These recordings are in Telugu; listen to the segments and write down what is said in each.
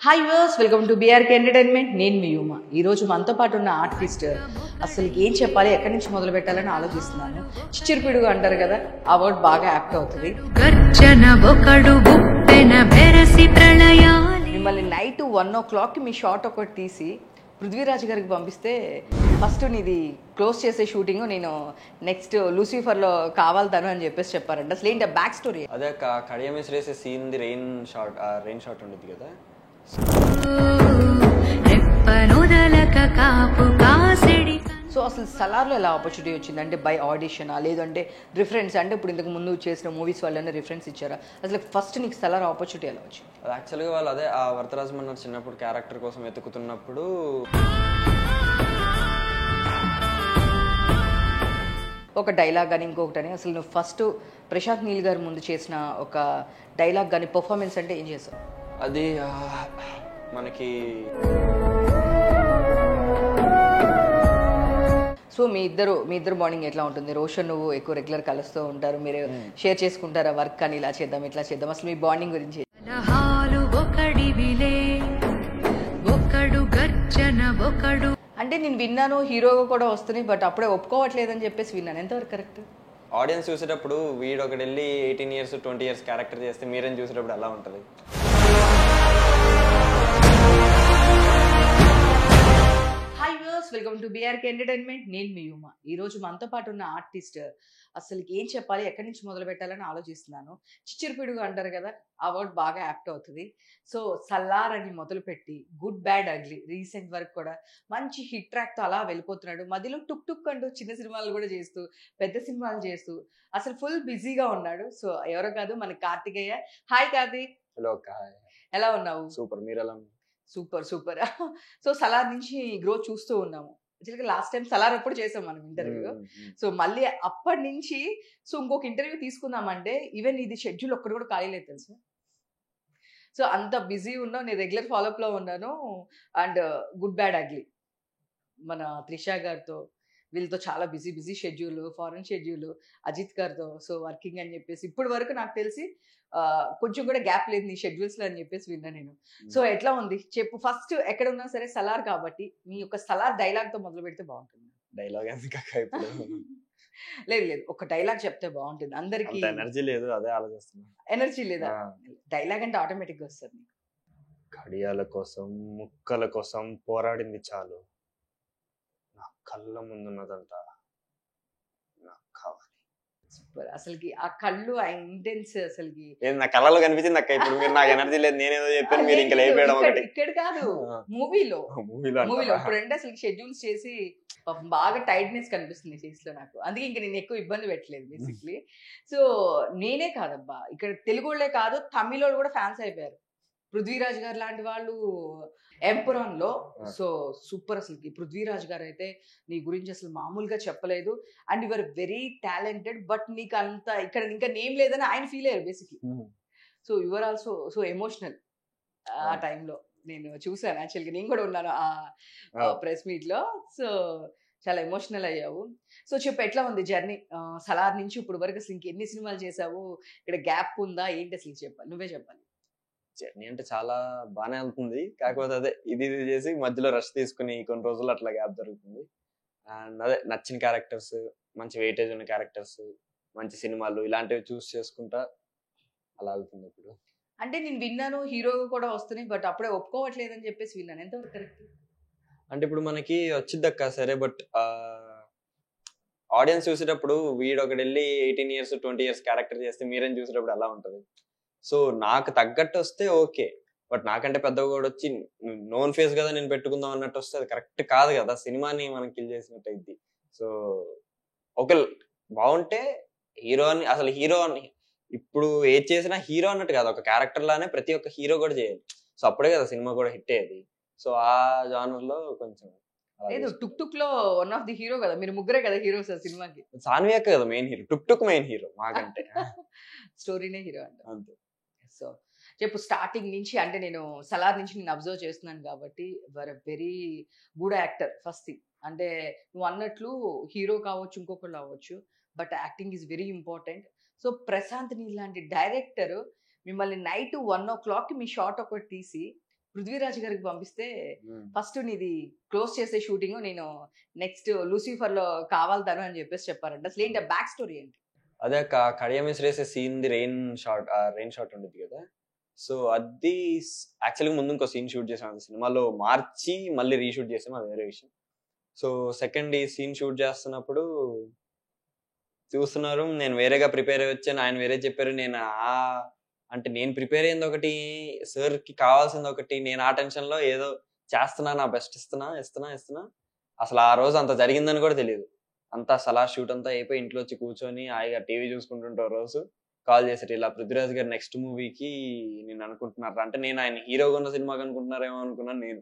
Hi viewers, welcome to BRK entertainment. నేను మీ యుమ. ఈరోజు మనతో పాటు ఉన్న ఆర్టిస్ట్ అసలు ఏం చెప్పాలి, ఎక్కడి నుంచి మొదలు పెట్టాలని ఆలోచిస్తున్నాను. చిచ్చిరిపిడుగు అంటారు కదా, ఆ వర్డ్ బాగా యాప్ట్ అవుతుంది. మిమ్మల్ని నైట్ 1 o'clock మీ షార్ట్ ఒకటి తీసి పృథ్వీరాజ్ గారికి పంపిస్తే ఫస్ట్ నీది క్లోజ్ చేసే షూటింగ్, నేను నెక్స్ట్ లూసిఫర్లో కావాలి తను అని చెప్పేసి చెప్పారంట. అసలు ఏంటి బ్యాక్ స్టోరీ? అదే కడియం వేసే సీన్ ది రెయిన్ షాట్ ఉండేది కదా. సో అసలు సలార్లో ఎలా ఆపర్చునిటీ వచ్చింది? అంటే బై ఆడిషనా, లేదంటే రిఫరెన్స్? అంటే ఇప్పుడు ఇంతకు ముందు చేసిన మూవీస్ వాళ్ళనే రిఫరెన్స్ ఇచ్చారా? అసలు ఫస్ట్ నీకు సలార్ ఆపర్చునిటీ ఎలా వచ్చింది? అది యాక్చువల్గా వాళ్ళు అదే ఆ వరదరాజు మన్నర్ చిన్నప్పుడు క్యారెక్టర్ కోసం వెతుకుతున్నప్పుడు ఒక డైలాగ్ కానీ ఇంకొకటి అని, అసలు నువ్వు ఫస్ట్ ప్రశాంత్ నీల్ గారి ముందు చేసిన ఒక డైలాగ్ కానీ పర్ఫార్మెన్స్ అంటే ఏం చేసావు? అది మనకి సో మీ ఇద్దరు బాండింగ్ ఎట్లా ఉంటుంది? రోషన్ నువ్వు ఎక్కువ రెగ్యులర్ కలుస్తూ ఉంటారు, మీరు షేర్ చేసుకుంటారా వర్క్ కానీ ఇలా చేద్దాం ఇట్లా చేద్దాం? అసలు మీ బాండింగ్ గురించి. అంటే నేను విన్నాను హీరోగా కూడా వస్తున్నాయి, బట్ అప్పుడే ఒప్పుకోవట్లేదని చెప్పేసి విన్నాను. ఎంతవరకు కరెక్ట్? ఆడియన్స్ చూసేటప్పుడు వీడు ఒకటి వెళ్ళి 18 years 20 years క్యారెక్టర్ చేస్తే మీరేం చూసేటప్పుడు ఎలా ఉంటుంది? Hi viewers, welcome to BRK entertainment. నేను మీ యుమ. ఈరోజు మనతో పాటు ఉన్న ఆర్టిస్ట్ అసలు ఏం చెప్పాలి, ఎక్కడి నుంచి మొదలు పెట్టాలని ఆలోచిస్తున్నాను. చిచ్చిరిపిడుగు అంటారు కదా, ఆ వర్డ్ బాగా యాప్ట్ అవుతుంది. సో సల్లార్ అని మొదలుపెట్టి గుడ్ బ్యాడ్ అగ్లీ రీసెంట్ వరకు కూడా మంచి హిట్ ట్రాక్తో అలా వెళ్ళిపోతున్నాడు. మధ్యలో టుక్ టుక్ అంటూ చిన్న సినిమాలు కూడా చేస్తూ పెద్ద సినిమాలు చేస్తూ అసలు ఫుల్ బిజీగా ఉన్నాడు. సో ఎవరో కాదు, మన కార్తికేయ. హాయ్ కార్తీక్. హలో, ఎలా ఉన్నావు? సూపర్, మీరు ఎలా? Super super. సో సలార్ నుంచి గ్రోత్ చూస్తూ ఉన్నాము. యాక్చువల్గా లాస్ట్ టైం సలార్ ఎప్పుడు చేసాం మనం ఇంటర్వ్యూ. సో మళ్ళీ అప్పటి నుంచి సో ఇంకొక ఇంటర్వ్యూ తీసుకుందామంటే ఈవెన్ ఇది షెడ్యూల్ ఒక్కటి కూడా ఖాళీ లేదు తెలుసు. సో అంత బిజీ ఉన్నావు. నేను రెగ్యులర్ ఫాలోఅప్లో ఉన్నాను. అండ్ గుడ్ బ్యాడ్ అగ్లీ మన త్రిష గారితో వీళ్ళతో చాలా busy schedule, foreign schedule, Ajith గారితో సో వర్కింగ్ అని చెప్పేసి ఇప్పటి వరకు నాకు తెలిసి కొంచెం కూడా గ్యాప్ లేదు నీ షెడ్యూల్స్లో అని చెప్పేసి విన్నా నేను. సో ఎట్లా ఉంది చెప్పు. ఫస్ట్ ఎక్కడ ఉన్నా సరే సలార్ కాబట్టి మీ యొక్క సలార్ డైలాగ్తో మొదలు పెడితే బాగుంటుంది. డైలాగ్ ఇప్పుడు లేదు ఒక డైలాగ్ చెప్తే బాగుంటుంది అందరికి. ఎనర్జీ లేదు, అదే ఆలోచిస్తున్నా. ఎనర్జీ లేదా? డైలాగ్ అంటే ఆటోమేటిక్గా వస్తుంది. కడియాల కోసం ముక్కల కోసం పోరాడింది చాలు, నా కళ్ళ ముందున్నదంతా నాకు కావాలి. సూపర్. అసలుకి ఆ కళ్ళు, ఆ ఇంటెన్స్ అసలుకి నా కళ్ళలో కనిపించింది అక్క. ఇప్పుడు మీరు నాకు ఎనర్జీ లేదు, నేనేదో చెప్పాను, మీరు ఇంకా లేపేయడం ఒకటి. ఇక్కడ కాదు, మూవీలో ఇప్పుడు అంటే అసలు షెడ్యూల్స్ చేసి బాగా టైట్నెస్ కనిపిస్తుంది ఫేస్ లో నాకు. అందుకే ఇంకా నేను ఎక్కువ ఇబ్బంది పెట్టలేదు బేసిక్లీ. సో నేనే కాదబ్బా, ఇక్కడ తెలుగులే కాదు తమిళ కూడా ఫ్యాన్స్ అయిపోయారు. పృథ్వీరాజ్ గారు లాంటి వాళ్ళు ఎంపురాన్ లో. So super. అసలు పృథ్వీరాజ్ గారు అయితే నీ గురించి అసలు మామూలుగా చెప్పలేదు. And your very talented, but నీకు అంత ఇక్కడ ఇంకా నేమ్ లేదని ఆయన ఫీల్ అయ్యారు basically. So your also so emotional. ఆ టైంలో నేను చూసాను, యాక్చువల్గా నేను కూడా ఉన్నాను ఆ ప్రెస్ మీట్ లో. సో చాలా ఎమోషనల్ అయ్యావు. సో చెప్పు, ఎట్లా ఉంది జర్నీ సలార్ నుంచి ఇప్పుడు వరకు? అసలు ఇంకెన్ని సినిమాలు చేసావు? ఇక్కడ గ్యాప్ ఉందా ఏంటి? అసలు చెప్పాలి, నువ్వే చెప్పాలి. జర్నీ అంటే చాలా బాగానే వెళ్తుంది, కాకపోతే అదే ఇది చేసి మధ్యలో రష్ తీసుకుని కొన్ని రోజులు అట్లా గ్యాప్ జరుగుతుంది. అండ్ అదే నచ్చిన క్యారెక్టర్స్, మంచి వెయిటేజ్ ఉన్న క్యారెక్టర్స్, మంచి సినిమాలు ఇలాంటివి చూస్ చేసుకుంటా అలా వెళ్తుంది ఇప్పుడు. అంటే నేను విన్నాను హీరోగా కూడా వస్తున్నాయి, బట్ అప్పుడే ఒప్పుకోవట్లేదని చెప్పేసి విన్నాను. ఎంతవరకు కరెక్ట్? అంటే ఇప్పుడు మనకి వచ్చిద్దక్క సరే, బట్ ఆడియన్స్ చూసేటప్పుడు వీడు ఒకటి వెళ్ళి 18 years 20 years క్యారెక్టర్ చేస్తే మీరేం చూసేటప్పుడు ఎలా ఉంటుంది? సో నాకు తగ్గట్టు వస్తే ఓకే, బట్ నాకంటే పెద్దగా కూడా వచ్చి నోన్ ఫేస్ కదా నేను పెట్టుకుందాం అన్నట్టు వస్తే అది కరెక్ట్ కాదు కదా, సినిమాని మనం కిల్ చేసినట్టు అయింది. సో ఒక బాగుంటే హీరో అని, అసలు హీరో అని ఇప్పుడు ఏది చేసినా హీరో అన్నట్టు కాదు, ఒక క్యారెక్టర్ లానే ప్రతి ఒక్క హీరో కూడా చేయాలి. సో అప్పుడే కదా సినిమా కూడా హిట్ అయ్యేది. సో ఆ జానర్ లో కొంచెం లేదు. టుక్ టుక్ లో వన్ ఆఫ్ ది హీరో కదా, మీరు ముగ్గురే కదా హీరోస్ ఆ సినిమాకి. సాన్వి అక్క కదా మెయిన్ హీరో, టుక్ టుక్ మెయిన్ హీరో మాకంటే. స్టోరీనే హీరో అంట. అంతే. సో చెప్పు, స్టార్టింగ్ నుంచి అంటే నేను సలార్ నుంచి నేను అబ్జర్వ్ చేస్తున్నాను కాబట్టి వర్ very good actor. First thing అంటే నువ్వు అన్నట్లు హీరో కావచ్చు, ఇంకొకళ్ళు అవ్వచ్చు, but acting is very important. So Prashanth Neel లాంటి డైరెక్టర్ మిమ్మల్ని నైట్ 1 o'clock మీ షార్ట్ ఒకటి తీసి పృథ్వీరాజ్ గారికి పంపిస్తే ఫస్ట్ నీది క్లోజ్ చేసే షూటింగ్, నేను నెక్స్ట్ లూసిఫర్ లో కావాలతాను అని చెప్పేసి చెప్పారంట. అసలు ఏంటి బ్యాక్ స్టోరీ ఏంటి? అదే కడియం విసిరేసే సీన్ ది రెయిన్ షాట్ ఉండేది కదా. సో అది యాక్చువల్గా ముందు ఇంకో సీన్ షూట్ చేసాం సినిమాలో, మార్చి మళ్ళీ రీషూట్ చేసాం, అది వేరే విషయం. సో సెకండ్ ఈ సీన్ షూట్ చేస్తున్నప్పుడు చూస్తున్నారు, నేను వేరేగా ప్రిపేర్ అయ్యి వచ్చాను, ఆయన వేరే చెప్పారు. నేను అంటే నేను ప్రిపేర్ అయ్యింది ఒకటి, సార్కి కావాల్సింది ఒకటి, నేను ఆ టెన్షన్లో ఏదో చేస్తున్నా, నా బెస్ట్ ఇస్తున్నా. అసలు ఆ రోజు అంత జరిగిందని కూడా తెలియదు. అంతా సలార్ షూట్ అంతా అయిపోయి ఇంట్లో వచ్చి కూర్చొని హాయిగా టీవీ చూసుకుంటుంటే రోజు కాల్ చేశారు, ఇలా పృథ్వీరాజ్ గారు నెక్స్ట్ మూవీకి నేను అనుకుంటున్నారు అంటే. నేను ఆయన హీరోగా ఉన్న సినిమాకి అనుకుంటున్నారేమో అనుకున్నాను నేను.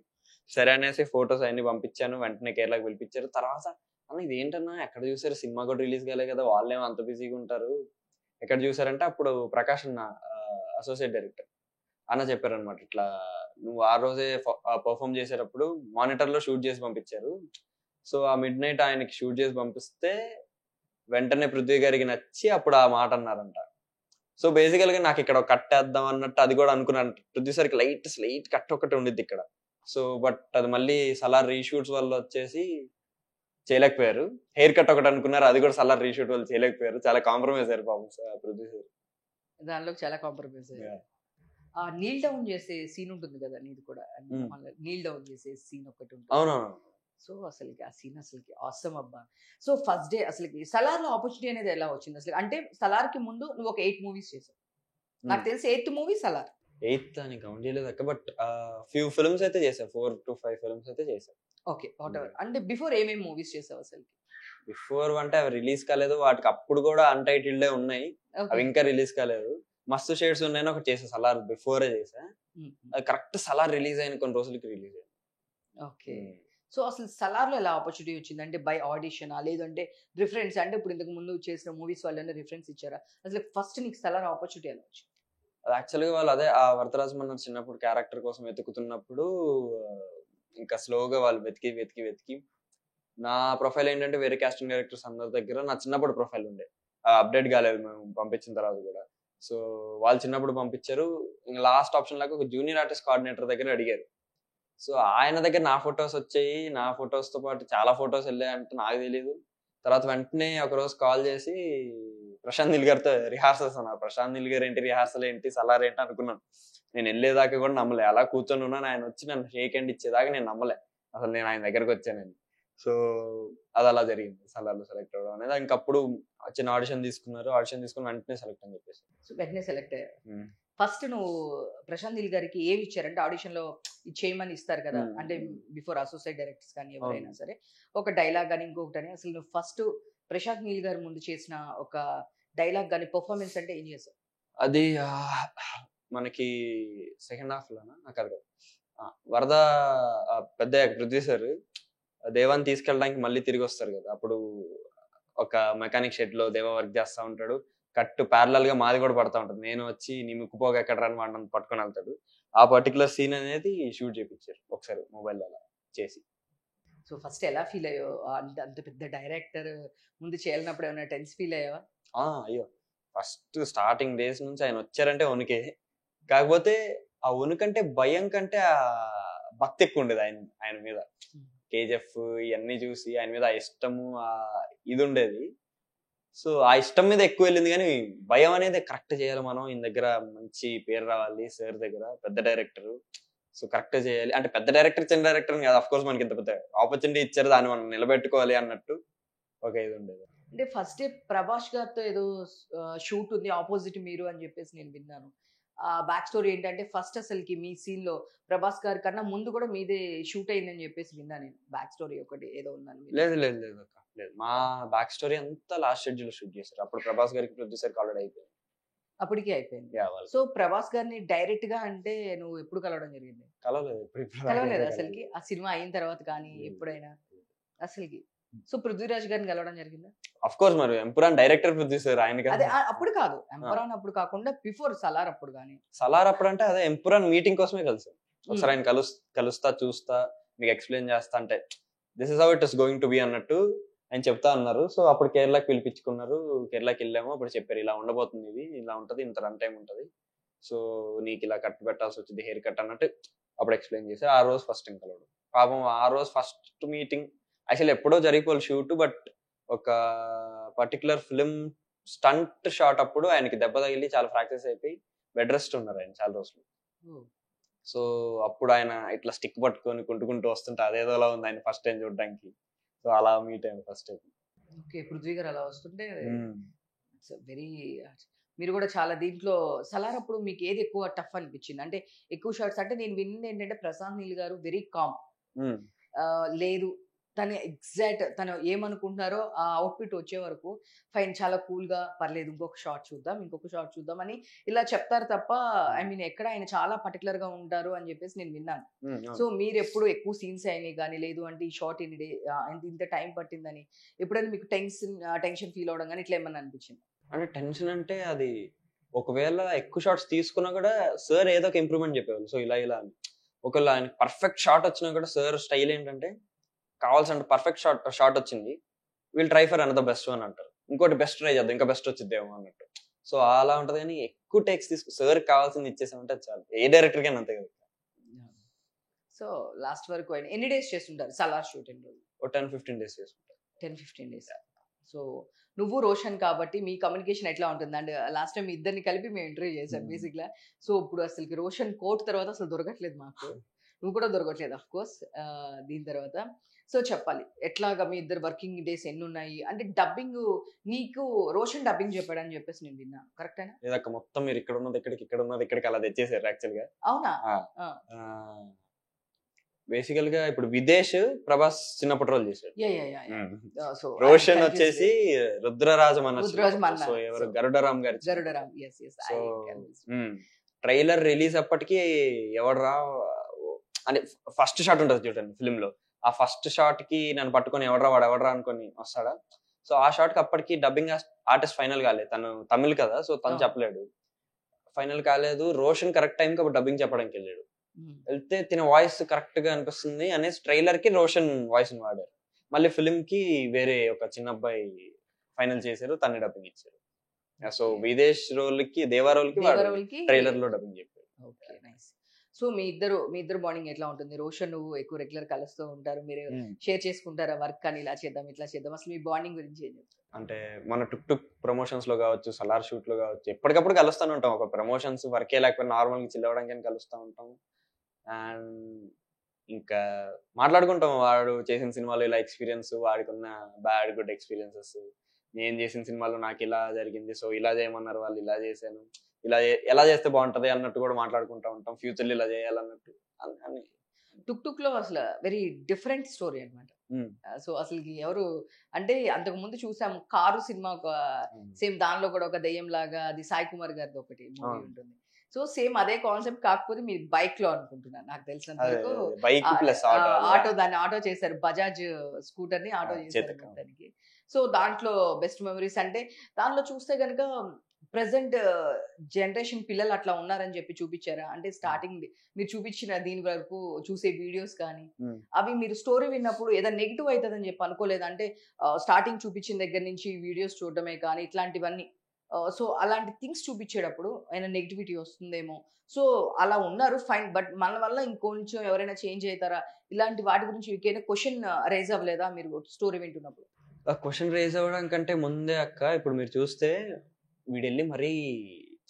సరే అనేసి ఫొటోస్ అన్ని పంపించాను, వెంటనే కేరళకి పిలిపించారు. తర్వాత అన్న ఇది ఏంటన్నా ఎక్కడ చూసారు, సినిమా కూడా రిలీజ్ కాలే కదా, వాళ్ళేమో అంత బిజీగా ఉంటారు, ఎక్కడ చూసారంటే అప్పుడు ప్రకాష్ అన్న అసోసియేట్ డైరెక్టర్ అన్న చెప్పారనమాట, ఇట్లా నువ్వు ఆ రోజే పర్ఫామ్ చేసేటప్పుడు మానిటర్లో షూట్ చేసి పంపించారు. సో ఆ మిడ్ నైట్ ఆయనకి షూట్ చేసి పంపిస్తే వెంటనే పృథ్వీ గారికి నచ్చి అప్పుడు ఆ మాట అన్నారంట. సో బేసికల్ గా నాకు ఇక్కడ కట్ వేద్దాం అన్నట్టు అది కూడా అనుకున్నాను. పృథ్వీ సార్కి లైట్ కట్ ఒకటి ఉండిద్ది ఇక్కడ. సో బట్ అది మళ్ళీ సలార్ రీషూట్స్ వల్ల వచ్చేసి చేయలేకపోయారు. హెయిర్ కట్ ఒకటి అనుకున్నారు, అది కూడా సలార్ రీషూట్ వాళ్ళు చేయలేకపోయారు. చాలా కాంప్రమైజ్ అయ్యారు పాపం పృథ్వీ సార్. దానిలో చాలా కాంప్రమైజ్ అయ్యారు. నీల్ డౌన్ చేసే సీన్ ఉంటుంది కదా నీది కూడా, నీల్ డౌన్ చేసే సీన్ ఒకటి ఉంటుంది. అవునవును. సో అసలుకి ఆ సీన్ అసలుకి ఆసమ్ అబ్బా. సో ఫస్ట్ డే అసలుకి సలార్ లో ఆపర్చునిటీ అనేది ఎలా వచ్చింది అసలు? అంటే సలార్ కి ముందు నువ్వు ఒక 8 మూవీస్ చేసావు, నాకు తెలిసి 8th మూవీ సలార్. 8th అని కౌంట్ చేయలేదు అక్క, బట్ ఫ్యూ ఫిల్మ్స్ అయితే చేసా, 4 to 5 ఫిల్మ్స్ అయితే చేసా. Okay what ever. అంటే బిఫోర్ ఏమేమి మూవీస్ చేసావు అసలు? బిఫోర్ అంటే అవి రిలీజ్ కాలేదు, వాటికి అప్పుడు కూడా అన్టైటిల్డే ఉన్నాయి, అవి ఇంకా రిలీజ్ కాలేదు. మస్తు షేడ్స్ ఉన్నాయని ఒకటి చేసా, సలార్ బిఫోరే చేసా. అది కరెక్ట్ సలార్ రిలీజ్ అయిన కొన్ని రోజులకి రిలీజ్ అయింది. ఓకే. సో అసలు సలార్ లో ఎలా ఆపర్చునిటీ వచ్చింది? అంటే బై ఆడిషనా లేదంటే రిఫరెన్స్? అంటే ఇప్పుడు ఇంతకు ముందు చేసిన మూవీస్ వాళ్ళని రిఫరెన్స్ ఇచ్చారా? అసలు ఫస్ట్ నీకు సలార్ ఆపర్చునిటీ ఎలా వచ్చింది? అది యాక్చువల్గా వాళ్ళు అదే ఆ వరదరాజ మన్నర్ చిన్నప్పుడు క్యారెక్టర్ కోసం వెతుకుతున్నప్పుడు ఇంకా స్లోగా వాళ్ళు వెతికి నా ప్రొఫైల్ ఏంటంటే వేరే కాస్టింగ్ డైరెక్టర్స్ అందరి దగ్గర నా చిన్నప్పుడు ప్రొఫైల్ ఉండే, అప్డేట్ కాలేదు మేము పంపించిన తర్వాత కూడా. సో వాళ్ళు చిన్నప్పుడు పంపించారు. ఇంకా లాస్ట్ ఆప్షన్ లాగా ఒక జూనియర్ ఆర్టిస్ట్ కోఆర్డినేటర్ దగ్గర అడిగారు. సో ఆయన దగ్గర నా ఫొటోస్ వచ్చాయి, నా ఫొటోస్ తో పాటు చాలా ఫొటోస్ వెళ్ళాయంటే నాకు తెలియదు. తర్వాత వెంటనే ఒక రోజు కాల్ చేసి ప్రశాంత్ నీల్ గారితో రిహార్సల్స్ అన్నారు. ప్రశాంత్ నీల్ గారు ఏంటి రిహార్సల్ ఏంటి సలార్ ఏంటి అనుకున్నాను. నేను వెళ్ళేదాకా కూడా నమ్మలే, అలా కూర్చొని ఉన్నాను, ఆయన వచ్చి నన్ను షేక్ హ్యాండ్ ఇచ్చేదాకా నేను నమ్మలే అసలు నేను ఆయన దగ్గరకు వచ్చానని. సో అది అలా జరిగింది సలార్లో సెలెక్ట్ అవ్వడం అనేది. ఇంకప్పుడు చిన్న ఆడిషన్ తీసుకున్నారు, ఆడిషన్ తీసుకుని వెంటనే సెలెక్ట్ అని చెప్పేసి. సో వెంటనే సెలెక్ట్ అయ్యారు. ఫస్ట్ నువ్వు ప్రశాంత్ నీల్ గారికి ఏమి ఇచ్చారంటే ఆడిషన్ లో చేయమని ఇస్తారు కదా, అంటే బిఫోర్ అసోసియేట్ డైరెక్టర్స్ కానీ ఎవరైనా సరే ఒక డైలాగ్ కానీ ఇంకొకటి అని, అసలు నువ్వు ఫస్ట్ ప్రశాంత్ నీల్ గారి ముందు చేసిన ఒక డైలాగ్ కానీ పర్ఫార్మెన్స్ అంటే ఏం చేసావు? అది మనకి సెకండ్ హాఫ్ లోనా నాకు అది వరద పెద్ద పృథ్వీ సార్ దేవాన్ని తీసుకెళ్ళడానికి మళ్ళీ తిరిగి వస్తారు కదా, అప్పుడు ఒక మెకానిక్ షెడ్ లో దేవా వర్క్ చేస్తా ఉంటాడు, కట్టు ప్యారలల్ గా మాది కూడా పడతా ఉంటుంది, నేను వచ్చి నీ ముక్కుపోగా ఎక్కడ రాని వాడిని పట్టుకొని వెళ్తాడు. ఆ పర్టికులర్ సీన్ అనేది షూట్ చేయించారు ఒకసారి మొబైల్ అలా చేసి. సో ఫస్ట్ ఎలా ఫీల్ అయ్యో? అంత పెద్ద డైరెక్టర్ ముందు చేయాలన్నప్పుడు ఏమైనా టెన్స్ ఫీల్ అయ్యావా? అయ్యో ఫస్ట్ స్టార్టింగ్ డేస్ నుంచి ఆయన వచ్చారంటే వణుకే. కాకపోతే ఆ వణుకంటే భయం కంటే ఆ భక్తి ఎక్కువ ఉండేది ఆయన మీద. కేజీఎఫ్ ఇవన్నీ చూసి ఆయన మీద ఆ ఇష్టము ఇది ఉండేది. సో ఆ ఇష్టం మీద ఎక్కువ వెళ్ళింది, కానీ భయం అనేది కరెక్ట్ చేయాలి మనం, ఈయన దగ్గర మంచి పేరు రావాలి, సార్ దగ్గర పెద్ద డైరెక్టర్, సో కరెక్ట్ చేయాలి. అంటే పెద్ద డైరెక్టర్ చిన్న డైరెక్టర్ కాదు, అఫ్ కోర్స్ మనకి ఇంత పెద్ద ఆపర్చునిటీ ఇచ్చారు, దాన్ని మనం నిలబెట్టుకోవాలి అన్నట్టు ఒక ఇది ఉండేది. అంటే ఫస్ట్ ప్రభాస్ గారితో ఏదో షూట్ ఉంది ఆపోజిట్ మీరు అని చెప్పేసి నేను విన్నాను. ఆ బ్యాక్ స్టోరీ ఏంటంటే ఫస్ట్ అసలుకి మీ సీన్ లో ప్రభాస్ గారి కన్నా ముందు కూడా మీదే షూట్ అయిందని చెప్పేసి విన్నా నేను. బ్యాక్ స్టోరీ ఒకటి ఏదో ఉందని. లేదు అక్క, లేదు. మా బ్యాక్ స్టోరీ అంతా లాస్ట్ షెడ్యూల్ షూట్ చేశారు. అప్పుడు ప్రభాస్ గారికి ప్రొడ్యూసర్ ఆల్రెడీ అయిపోయింది, అప్పటికే అయిపోయింది. సో ప్రభాస్ గారిని డైరెక్ట్ గా అంటే నువ్వు ఎప్పుడు కలవడం జరిగింది? కలవలేదు అసలుకి ఆ సినిమా అయిన తర్వాత కానీ ఎప్పుడైనా అసలుకి? సో పృథ్వీరాజ్ గారిని కలవడం జరిగిందా? ఆఫ్ కోర్స్, మరి ఎంపురాన్ డైరెక్టర్ ప్రొడ్యూసర్ ఆయన కదా. అదే అప్పుడు కాదు, ఎంపురాన్ అప్పుడు కాకుండా బిఫోర్ సలార్ అప్పుడు కానీ. సలార్ అప్పుడు అంటే అదే ఎంపురాన్ మీటింగ్ కోసమే కలిసాం ఒకసారి. ఆయన కలుస్తా చూస్తా మీకు ఎక్స్ప్లెయిన్ చేస్తా అంటే this is how it is going to be అన్నట్టు ఆయన చెప్తా అన్నారు. సో అప్పుడు కేరళకి పిలిపించుకున్నారు, కేరళకి వెళ్ళాము. అప్పుడు చెప్పారు ఇలా ఉండబోతుంది, ఇది ఇలా ఉంటది, ఇంత రన్ టైం ఉంటది, సో నీకు ఇలా కట్ పెట్టాల్సి వచ్చింది, హెయిర్ కట్ అన్నట్టు అప్పుడు ఎక్స్ప్లెయిన్ చేశారు. ఆ రోజు ఫస్ట్ టైం కలవడం. పాపం ఆ రోజు ఫస్ట్ మీటింగ్ యాక్చువల్లీ ఎప్పుడో జరిగిపోవాలి షూట్, బట్ ఒక పర్టికులర్ ఫిలిం స్టంట్ షాట్ అప్పుడు ఆయనకి దెబ్బ తగిలి చాలా ఫ్రాక్చర్స్ అయిపోయి బెడ్ రెస్ట్ ఉన్నారు ఆయన చాలా రోజులు. సో అప్పుడు ఆయన ఇట్లా స్టిక్ పట్టుకొని కుంటుకుంటూ వస్తుంటే అదేదోలా ఉంది ఆయన ఫస్ట్ టైం చూడడానికి. సో అలా మీట్ అయ్యాను ఫస్ట్ టైం. ఓకే, పృథ్వీ గారు అలా వస్తుంటే వెరీ, మీరు కూడా చాలా దీంట్లో సలార్ అప్పుడు మీకు ఏది ఎక్కువ టఫ్ అనిపించింది? అంటే ఎక్కువ షార్ట్స్ అంటే నేను విన్నది ఏంటంటే ప్రశాంత్ నీల్ గారు వెరీ కామ్, లేదు తను ఎగ్జాక్ట్ తను ఏమనుకుంటున్నారో ఆ అవుట్ఫిట్ వచ్చే వరకు ఫైన్ చాలా కూల్గా పర్లేదు ఇంకొక షార్ట్ చూద్దాం అని ఇలా చెప్తారు తప్ప ఐ మీన్ ఎక్కడ ఆయన చాలా పర్టికులర్గా ఉంటారు అని చెప్పేసి నేను విన్నాను. సో మీరు ఎప్పుడు ఎక్కువ సీన్స్ అయినాయి కానీ లేదు అంటే ఈ షార్ట్ ఇంత టైం పట్టిందని ఎప్పుడైనా మీకు టెన్షన్ ఫీల్ అవడం కానీ ఇట్లా ఏమన్నా అనిపించింది? అంటే టెన్షన్ అంటే అది ఒకవేళ ఎక్కువ షార్ట్స్ తీసుకున్నా కూడా సార్ ఏదో ఒక ఇంప్రూవ్మెంట్ చెప్పేవాళ్ళు. సో ఇలా అని ఒకవేళ ఆయన పర్ఫెక్ట్ షాట్ వచ్చినా కూడా సార్ స్టైల్ ఏంటంటే కావాల్సిన పర్ఫెక్ట్ షాట్ వచ్చింది, we'll try for another best అని అంటారు. ఇంకోటి బెస్ట్ ట్రై చేద్దాం, ఇంకా బెస్ట్ వచ్చిద్దేమో అన్నట్టు. సో అలా ఉంటది. కానీ ఎక్కువ టేక్స్ సార్ కావాల్సింది ఇచ్చేసామంటే చాలు, ఏ డైరెక్టర్ కైనా అంతే కదా. సో లాస్ట్ వరకు ఎన్ని డేస్ చేస్తుంటారు సలార్ షూట్? 10-15 డేస్ చేస్తుంటారు. 10-15 డేస్. సో నువ్వు రోషన్ కాబట్టి మీ కమ్యూనికేషన్ ఎట్లా ఉంటుంది? అండ్ లాస్ట్ టైం ఇద్దరిని కలిపి మేము ఇంటర్వ్యూ చేశాం బేసిక్గా. సో ఇప్పుడు అసలు రోషన్ కోట్ తర్వాత అసలు దొరకట్లేదు మాకు, నువ్వు కూడా దొరకట్లేదు అఫ్ కోర్స్ దీని తర్వాత. సో చెప్పాలి ఎట్లాగా మీ ఇద్దరు వర్కింగ్ డేస్ ఎన్ని ఉన్నాయి? అంటే డబ్బింగ్ నీకు రోషన్ డబ్బింగ్ చెప్పాడని చెప్పేసి నేను విన్నా, కరెక్టేనా? లేదక్క, మొత్తం మీరు ఇక్కడ ఉన్నది ఇక్కడికి అలా తెచ్చేసారు యాక్చువల్ గా. అవునా? బేసికల్ గా ఇప్పుడు విదేశ్ ప్రభాస్ చిన్నప్పటి రోజు చేశాడు. రోషన్ వచ్చేసి రుద్రరాజం అన్న, సో ఎవరు గరుడరామ్ గారు. ట్రైలర్ రిలీజ్ అప్పటికి ఎవడరా అంటే ఫస్ట్ షాట్ ఉంటుంది చూడండి ఫిల్మ్ లో, ఆ ఫస్ట్ షాట్ కి నన్ను పట్టుకొని ఎవడరా అనుకొని వస్తాడా. సో ఆ షాట్ కి అప్పటికి డబ్బింగ్ ఆర్టిస్ట్ ఫైనల్ కాలేదు, తను తమిళ్ కదా, సో తను చెప్పలేడు, ఫైనల్ కాలేదు. రోషన్ కరెక్ట్ టైం కి అప్పుడు డబ్బింగ్ చెప్పడానికి వెళ్ళాడు. వెళ్తే తిన వాయిస్ కరెక్ట్ గా అనిపిస్తుంది అనేసి ట్రైలర్ కి రోషన్ వాయిస్ ని వాడారు. మళ్ళీ ఫిల్మ్ కి వేరే ఒక చిన్న అబ్బాయి ఫైనల్ చేశారు, తన్ని డబ్బింగ్ ఇచ్చారు. సో విదేశ్ రోల్ కి దేవా రోల్ కి ట్రైలర్ లో డబ్బింగ్ చెప్పారు. సో మీ ఇద్దరు బాండింగ్ ఎట్లా ఉంటుంది? రోషన్ నువ్వు ఎక్కువ రెగ్యులర్ కలుస్తూ ఉంటారు, మీరు షేర్ చేసుకుంటారా వర్క్ అని, ఇలా చేద్దాం ఇట్లా చేద్దాం, అసలు మీ బాండింగ్ గురించి ఏం చెప్తారు? అంటే మన టుక్ ప్రమోషన్స్ లో కావచ్చు, సలార్ షూట్ లో కావచ్చు, ఎప్పటికప్పుడు కలుస్తూనే ఉంటాం. ఒక ప్రమోషన్స్ వర్కే లేకపోతే నార్మల్ గా చిల్ అవ్వడానికి కలుస్తూ ఉంటాం. అండ్ ఇంకా మాట్లాడుకుంటాం, వాడు చేసిన సినిమాలో ఇలా ఎక్స్పీరియన్స్, వాడికి ఉన్న బ్యాడ్ గుడ్ ఎక్స్పీరియన్సెస్, నేను చేసిన సినిమాలో నాకు ఇలా జరిగింది, సో ఇలా చేయమన్నారు వాళ్ళు, ఇలా చేశాను, ఇలా ఎలా చేస్తే బాగుంటది అన్నట్టు కూడా మాట్లాడుకుంటూ ఉంటాం. ఫ్యూచర్ లో ఇలా చేయాలన్నట్టు అని. టుక్ లో అసలు వెరీ డిఫరెంట్ స్టోరీ అనమాట. సో అసలు ఎవరు అంటే అంతకు ముందు చూసాం కారు సినిమా, ఒక సేమ్ దానిలో కూడా ఒక దెయ్యం లాగా, అది సాయి కుమార్ గారిది ఒకటి మూవీ ఉంటుంది. సో సేమ్ అదే కాన్సెప్ట్, కాకపోతే మీరు బైక్ లో అనుకుంటున్నాను నాకు తెలిసినంత వరకు. దాన్ని ఆటో చేశారు, బజాజ్ స్కూటర్ ని ఆటో చేశారు మొత్తానికి. సో దాంట్లో బెస్ట్ మెమరీస్ అంటే దాంట్లో చూస్తే కనుక ప్రెసెంట్ జనరేషన్ పిల్లలు అట్లా ఉన్నారని చెప్పి చూపించారా? అంటే స్టార్టింగ్ మీరు చూపించిన దీని వరకు చూసే వీడియోస్ కానీ అవి మీరు స్టోరీ విన్నప్పుడు ఏదైనా నెగిటివ్ అవుతుందని చెప్పి అనుకోలేదు? అంటే స్టార్టింగ్ చూపించిన దగ్గర నుంచి వీడియోస్ చూడడమే కానీ ఇట్లాంటివన్నీ, సో అలాంటి థింగ్స్ చూపించేటప్పుడు ఏమైనా నెగిటివిటీ వస్తుందేమో, సో అలా ఉన్నారు ఫైన్, బట్ మన వల్ల ఇంకొంచెం ఎవరైనా చేంజ్ అవుతారా, ఇలాంటి వాటి గురించి మీకైనా క్వశ్చన్ రైజ్ అవ్వలేదా మీరు స్టోరీ వింటున్నప్పుడు? క్వశ్చన్ రైజ్ అవ్వడం కంటే ముందే అక్క, ఇప్పుడు మీరు చూస్తే వీడెళ్ళి మరీ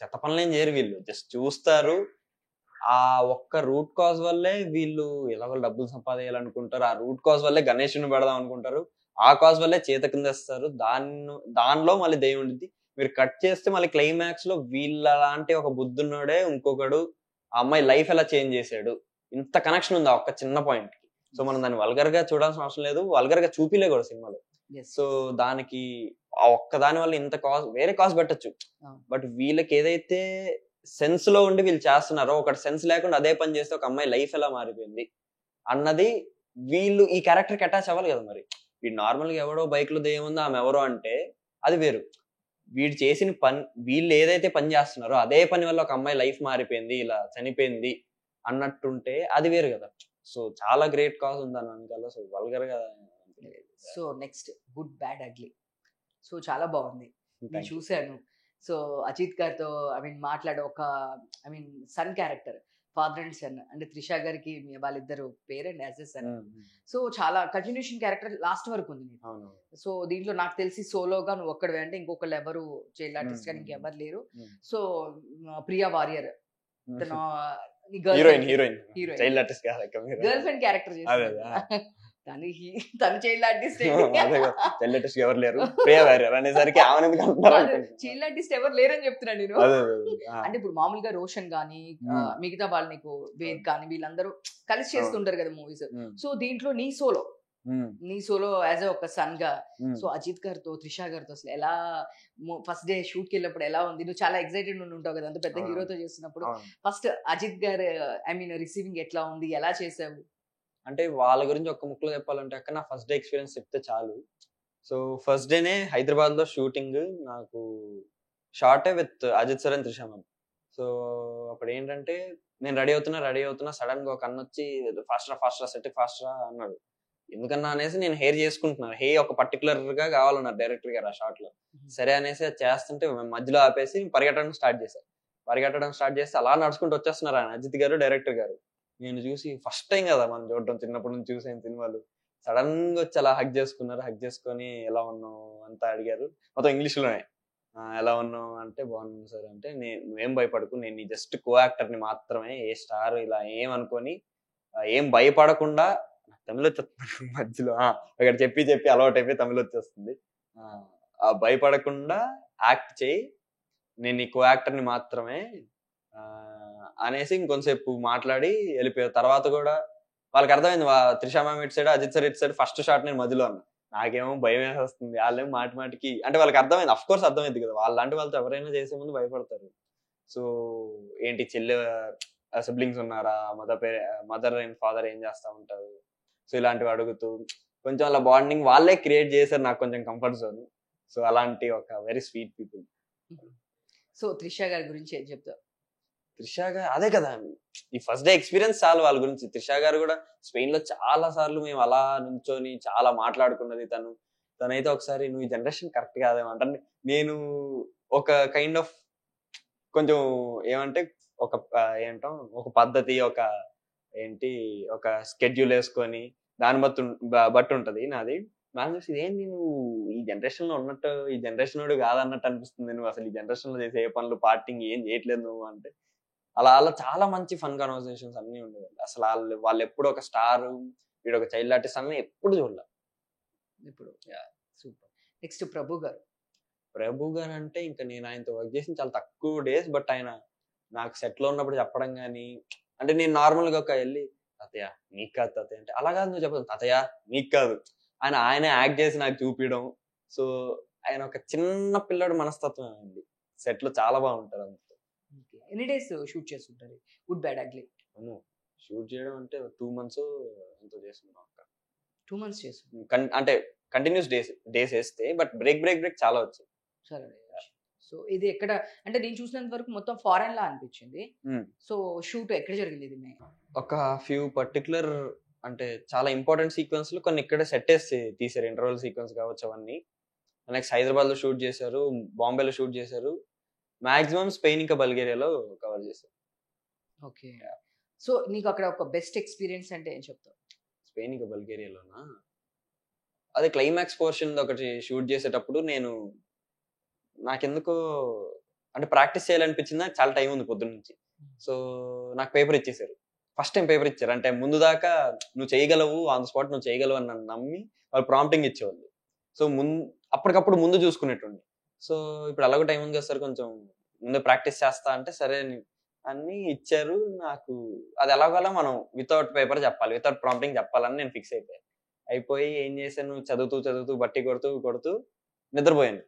చెత్త పనులేం చేయరు, వీళ్ళు జస్ట్ చూస్తారు. ఆ ఒక్క రూట్ కాజ్ వల్లే వీళ్ళు ఎలా డబ్బులు సంపాదించాలనుకుంటారు, ఆ రూట్ కాజ్ వల్లే గణేషుని పెడదాం అనుకుంటారు, ఆ కాజ్ వల్లే చేత కింద వేస్తారు. దానిలో మళ్ళీ దెయ్యం ఉంటుంది. మీరు కట్ చేస్తే మళ్ళీ క్లైమాక్స్ లో వీళ్ళ లాంటి ఒక బుద్ధున్నోడే ఇంకొకడు ఆ అమ్మాయి లైఫ్ ఎలా చేంజ్ చేశాడు, ఇంత కనెక్షన్ ఉంది ఆ ఒక్క చిన్న పాయింట్ కి. సో మనం దాన్ని వల్గర్ గా చూడాల్సిన అవసరం లేదు, వల్గర్ గా చూపిలే కూడా సినిమాలో. సో దానికి ఆ ఒక్క దాని వల్ల ఇంత కాస్ట్, వేరే కాస్ట్ పెట్టచ్చు, బట్ వీళ్ళకి ఏదైతే సెన్స్ లో ఉండి వీళ్ళు చేస్తున్నారో, ఒకటి సెన్స్ లేకుండా అదే పని చేస్తే ఒక అమ్మాయి లైఫ్ ఎలా మారిపోయింది అన్నది వీళ్ళు ఈ క్యారెక్టర్ కి అటాచ్ అవ్వాలి కదా. మరి వీడు నార్మల్ గా ఎవడో బైక్ లో దెయ్యం ఆమె ఎవరో అంటే అది వేరు, వీడు చేసిన పని, వీళ్ళు ఏదైతే పని చేస్తున్నారో అదే పని వల్ల ఒక అమ్మాయి లైఫ్ మారిపోయింది, ఇలా చనిపోయింది అన్నట్టుంటే అది వేరు కదా. సో చాలా గ్రేట్ కాజ్ ఉంది అని అనుకోవాలి. సో వల్గర్ గా. So next good bad ugly, so చాలా బాగుంది, నేను చూశాను. సో అజిత్ గారితో మాట్లాడే ఒక son character father and son అంటే త్రిష గారికి వాళ్ళిద్దరు parent as a son. So చాలా కంటిన్యూషన్ క్యారెక్టర్ లాస్ట్ వరకు ఉంది నీకు. సో దీంట్లో నాకు తెలిసి సోలోగా నువ్వు ఒక్కడివే, అంటే ఇంకొకళ్ళు ఎవరు చైల్డ్ ఆర్టిస్ట్ కానీ ఇంకెవరు లేరు. సో ప్రియా వారియర్ తను గర్ల్ ఫ్రెండ్ క్యారెక్టర్ చేస్తుంది. తను చైల్డ్ ఆర్టిస్ట్ ఎవరు లేరు, అనేసరికి చైల్డ్ ఆర్టిస్ట్ ఎవరు లేరని చెప్తున్నాను నేను. అంటే ఇప్పుడు మామూలుగా రోషన్ గానీ మిగతా వాళ్ళు నీకు వేద్ కానీ వీళ్ళందరూ కలిసి చేస్తుంటారు కదా మూవీస్. సో దీంట్లో నీ సోలో యాజ్ ఒక సన్ గా, సో అజిత్ గారితో త్రిష గారితో అసలు ఎలా ఫస్ట్ డే షూట్ కి వెళ్ళినప్పుడు ఎలా ఉంది? నువ్వు చాలా ఎక్సైటెడ్ ఉండి ఉంటావు కదా అంత పెద్ద హీరోతో చేస్తున్నప్పుడు. ఫస్ట్ అజిత్ గారు రిసీవింగ్ ఎట్లా ఉంది, ఎలా చేసావు? అంటే వాళ్ళ గురించి ఒక్క ముక్కలో చెప్పాలంటే అక్కడ నా ఫస్ట్ డే ఎక్స్పీరియన్స్ చెప్తే చాలు. సో ఫస్ట్ డేనే హైదరాబాద్ లో షూటింగ్, నాకు షార్టే with Ajith sir and Trisha ma'am. So అప్పుడు ఏంటంటే నేను రెడీ అవుతున్నా సడన్ గా ఒక అన్న వచ్చి ఫాస్ట్ సెట్ ఫాస్ట్ అన్నాడు. ఎందుకన్నా అనేసి నేను హెయిర్ చేసుకుంటున్నాను, ఒక పర్టికులర్ గా కావాలన్నారు డైరెక్టర్ గారు ఆ షార్ట్ లో. సరే అనేసి అది చేస్తుంటే మధ్యలో ఆపేసి పరిగెట్టడం స్టార్ట్ చేస్తే అలా నడుచుకుంటూ వచ్చేస్తున్నారు ఆయన అజిత్ గారు డైరెక్టర్ గారు. నేను చూసి ఫస్ట్ టైం కదా మనం చూడటం, చిన్నప్పటి నుంచి చూసాను సినిమాలు. సడన్ గా వచ్చి అలా హగ్ చేసుకొని ఎలా ఉన్నావు అంతా అడిగారు, మొత్తం ఇంగ్లీష్ లోనే. ఎలా ఉన్నావు అంటే బాగున్నాను సార్ అంటే, నువ్వేం భయపడకు, నేను జస్ట్ కో యాక్టర్ ని మాత్రమే, ఏ స్టార్ ఇలా ఏమనుకొని ఏం భయపడకుండా. తమిళ వచ్చేస్తుంది మధ్యలో, అక్కడ చెప్పి అలవాటు అయిపోయి తమిళ వచ్చేస్తుంది. భయపడకుండా యాక్ట్ చేయి, నేను నీ కో యాక్టర్ ని మాత్రమే అనేసి ఇంకొంతసేపు మాట్లాడి వెళ్ళిపోయారు. తర్వాత కూడా వాళ్ళకి అర్థమైంది, త్రిష మ్యామ్ ఇటు సైడ్ అజిత్ సార్ ఇటు సైడ్. ఫస్ట్ షాట్ నేను మధ్యలో అన్నా, నాకేమో భయం వేసేస్తుంది, వాళ్ళేమో మాటికి అంటే వాళ్ళకి అర్థమైంది, అఫ్ కోర్స్ అర్థమైంది కదా, వాళ్ళంటే వాళ్ళతో ఎవరైనా చేసే ముందు భయపడతారు. సో ఏంటి చెల్లె సిబ్లింగ్స్ ఉన్నారా, మదర్ అండ్ ఫాదర్ ఏం చేస్తా ఉంటారు, సో ఇలాంటివి అడుగుతూ కొంచెం అలా బాండింగ్ వాళ్ళే క్రియేట్ చేశారు, నాకు కొంచెం కంఫర్ట్ జోన్. సో అలాంటి ఒక very sweet people. So Trisha గారి గురించి ఏం చెప్తావు? త్రిష గారు అదే కదా, ఈ ఫస్ట్ డే ఎక్స్పీరియన్స్ చాలు వాళ్ళ గురించి. త్రిష గారు కూడా స్పెయిన్ లో చాలా సార్లు మేము అలా నుంచొని చాలా మాట్లాడుకున్నది. తనైతే ఒకసారి నువ్వు ఈ జనరేషన్ కరెక్ట్ కాదేమో అంటే, నేను ఒక కైండ్ ఆఫ్ కొంచెం ఏమంటే ఒక పద్ధతి, ఒక స్కెడ్యూల్ వేసుకొని దాన్ని బట్టి ఉంటది నాది. నాకు చూసి ఇదేంటి నువ్వు ఈ జనరేషన్ లో ఉన్నట్టు, ఈ జనరేషన్ వాడు కాదన్నట్టు అనిపిస్తుంది, నువ్వు అసలు ఈ జనరేషన్ లో చేసే ఏ పనులు పార్టింగ్ ఏం చేయట్లేదు నువ్వు అంటే. అలా చాలా మంచి ఫన్ కన్వర్సేషన్స్ అన్ని ఉండేవి. అసలు వాళ్ళు ఎప్పుడు ఒక స్టార్, వీడు ఒక చైల్డ్ ఆర్టిస్ట్ అని ఎప్పుడు చూడలేదు. ఇప్పుడు సూపర్. నెక్స్ట్ ప్రభు గారు అంటే ఇంకా నేను ఆయనతో వర్క్ చేసిన చాలా తక్కువ డేస్, బట్ ఆయన నాకు సెట్ లో ఉన్నప్పుడు చెప్పడం గానీ, అంటే నేను నార్మల్ గా వెళ్ళి తాతయ్య నీకు కాదు తాతయ్య అంటే, అలా కాదు నువ్వు చెప్పదు తాతయ్య నీకు కాదు, ఆయన యాక్ట్ చేసి నాకు చూపించడం. సో ఆయన ఒక చిన్న పిల్లడు మనస్తత్వం అండి, సెట్ లో చాలా బాగుంటారు. అంత ఎన్ని డేస్ షూట్ చేస్తుంటారు గుడ్ బ్యాడ్ అగ్లీ? షూట్ చేయడం అంటే 2 months ఎంతో చేస్తున్నాం. 2 months చేస్తున్నాం అంటే కంటిన్యూస్ డేస్ వేస్తే, బట్ బ్రేక్ చాలా వచ్చాయి. సరే. సో ఇది ఎక్కడ అంటే నేను చూసినంత వరకు మొత్తం ఫారెన్ లా అనిపించింది. సో షూట్ ఎక్కడ జరిగింది ఇది? ఒక ఫ్యూ పర్టికులర్ అంటే చాలా ఇంపార్టెంట్ సీక్వెన్స్ లో కొన్ని ఇక్కడే సెట్ వేసి తీసారు, ఇంటర్వల్ సీక్వెన్స్ కావచ్చు అవన్నీ. నెక్స్ట్ హైదరాబాద్ లో షూట్ చేశారు, బాంబేలో షూట్ చేశారు, మాక్సిమం స్పెయిన్ ఇంకా బల్గేరియాలో కవర్ చేశారు. ఓకే. సో నీకు అక్కడ ఒక బెస్ట్ ఎక్స్పీరియన్స్ అంటే ఏం చెప్తావు? స్పెయిన్ ఇంకా బల్గేరియాలోనా, అదే క్లైమాక్స్ పోర్షన్ ఒకటి షూట్ చేసేటప్పుడు నాకెందుకో అంటే ప్రాక్టీస్ చేయాలనిపించింది. నాకు చాలా టైం ఉంది పొద్దున్న నుంచి. సో నాకు పేపర్ ఇచ్చేసారు, ఫస్ట్ టైం పేపర్ ఇచ్చారు. అంటే ముందు దాకా నువ్వు చేయగలవు, ఆన్ ద స్పాట్ నువ్వు చేయగలవు అని నన్ను నమ్మి వాళ్ళు ప్రాంప్టింగ్ ఇచ్చేవాళ్ళు. సో అప్పటికప్పుడు ముందు చూసుకునేటండి. సో ఇప్పుడు అలాగో టైం ఉంది కదా సార్, కొంచెం ముందే ప్రాక్టీస్ చేస్తా అంటే సరే అన్ని ఇచ్చారు. నాకు అది ఎలాగోలా మనం వితౌట్ పేపర్ చెప్పాలి, వితౌట్ ప్రాంప్టింగ్ చెప్పాలని నేను ఫిక్స్ అయిపోయి ఏం చేశాను, చదువుతూ బట్టి కొడుతూ నిద్రపోయాను.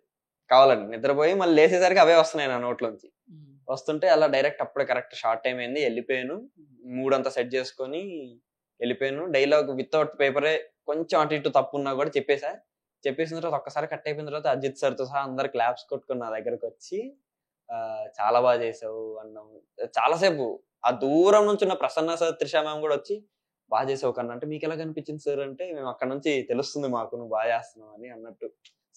కావాలండి నిద్రపోయి మళ్ళీ లేచేసరికి అవే వస్తున్నాయి నా నోట్లోంచి. వస్తుంటే అలా డైరెక్ట్ అప్పుడే కరెక్ట్ షార్ట్ టైం అయింది, వెళ్ళిపోయాను. మూడంతా సెట్ చేసుకొని వెళ్ళిపోయాను. డైలాగ్ వితౌట్ పేపరే, కొంచెం అటు ఇటు తప్పు ఉన్నా కూడా చెప్పేసిన తర్వాత ఒక్కసారి కట్ అయిపోయిన తర్వాత అజిత్ సార్తో సహా అందరు క్లాప్స్ కొట్టుకుని నా దగ్గరకు వచ్చి చాలా బాగా చేసావు అన్నాము. చాలాసేపు ఆ దూరం నుంచి ఉన్న ప్రసన్న సార్, త్రిష మ్యామ్ కూడా వచ్చి బాగా చేసావు కన్నా అంటే, మీకు ఎలా కనిపించింది సార్ అంటే, మేము అక్కడ నుంచి తెలుస్తుంది మాకు నువ్వు బాగా చేస్తున్నావు అని అన్నట్టు.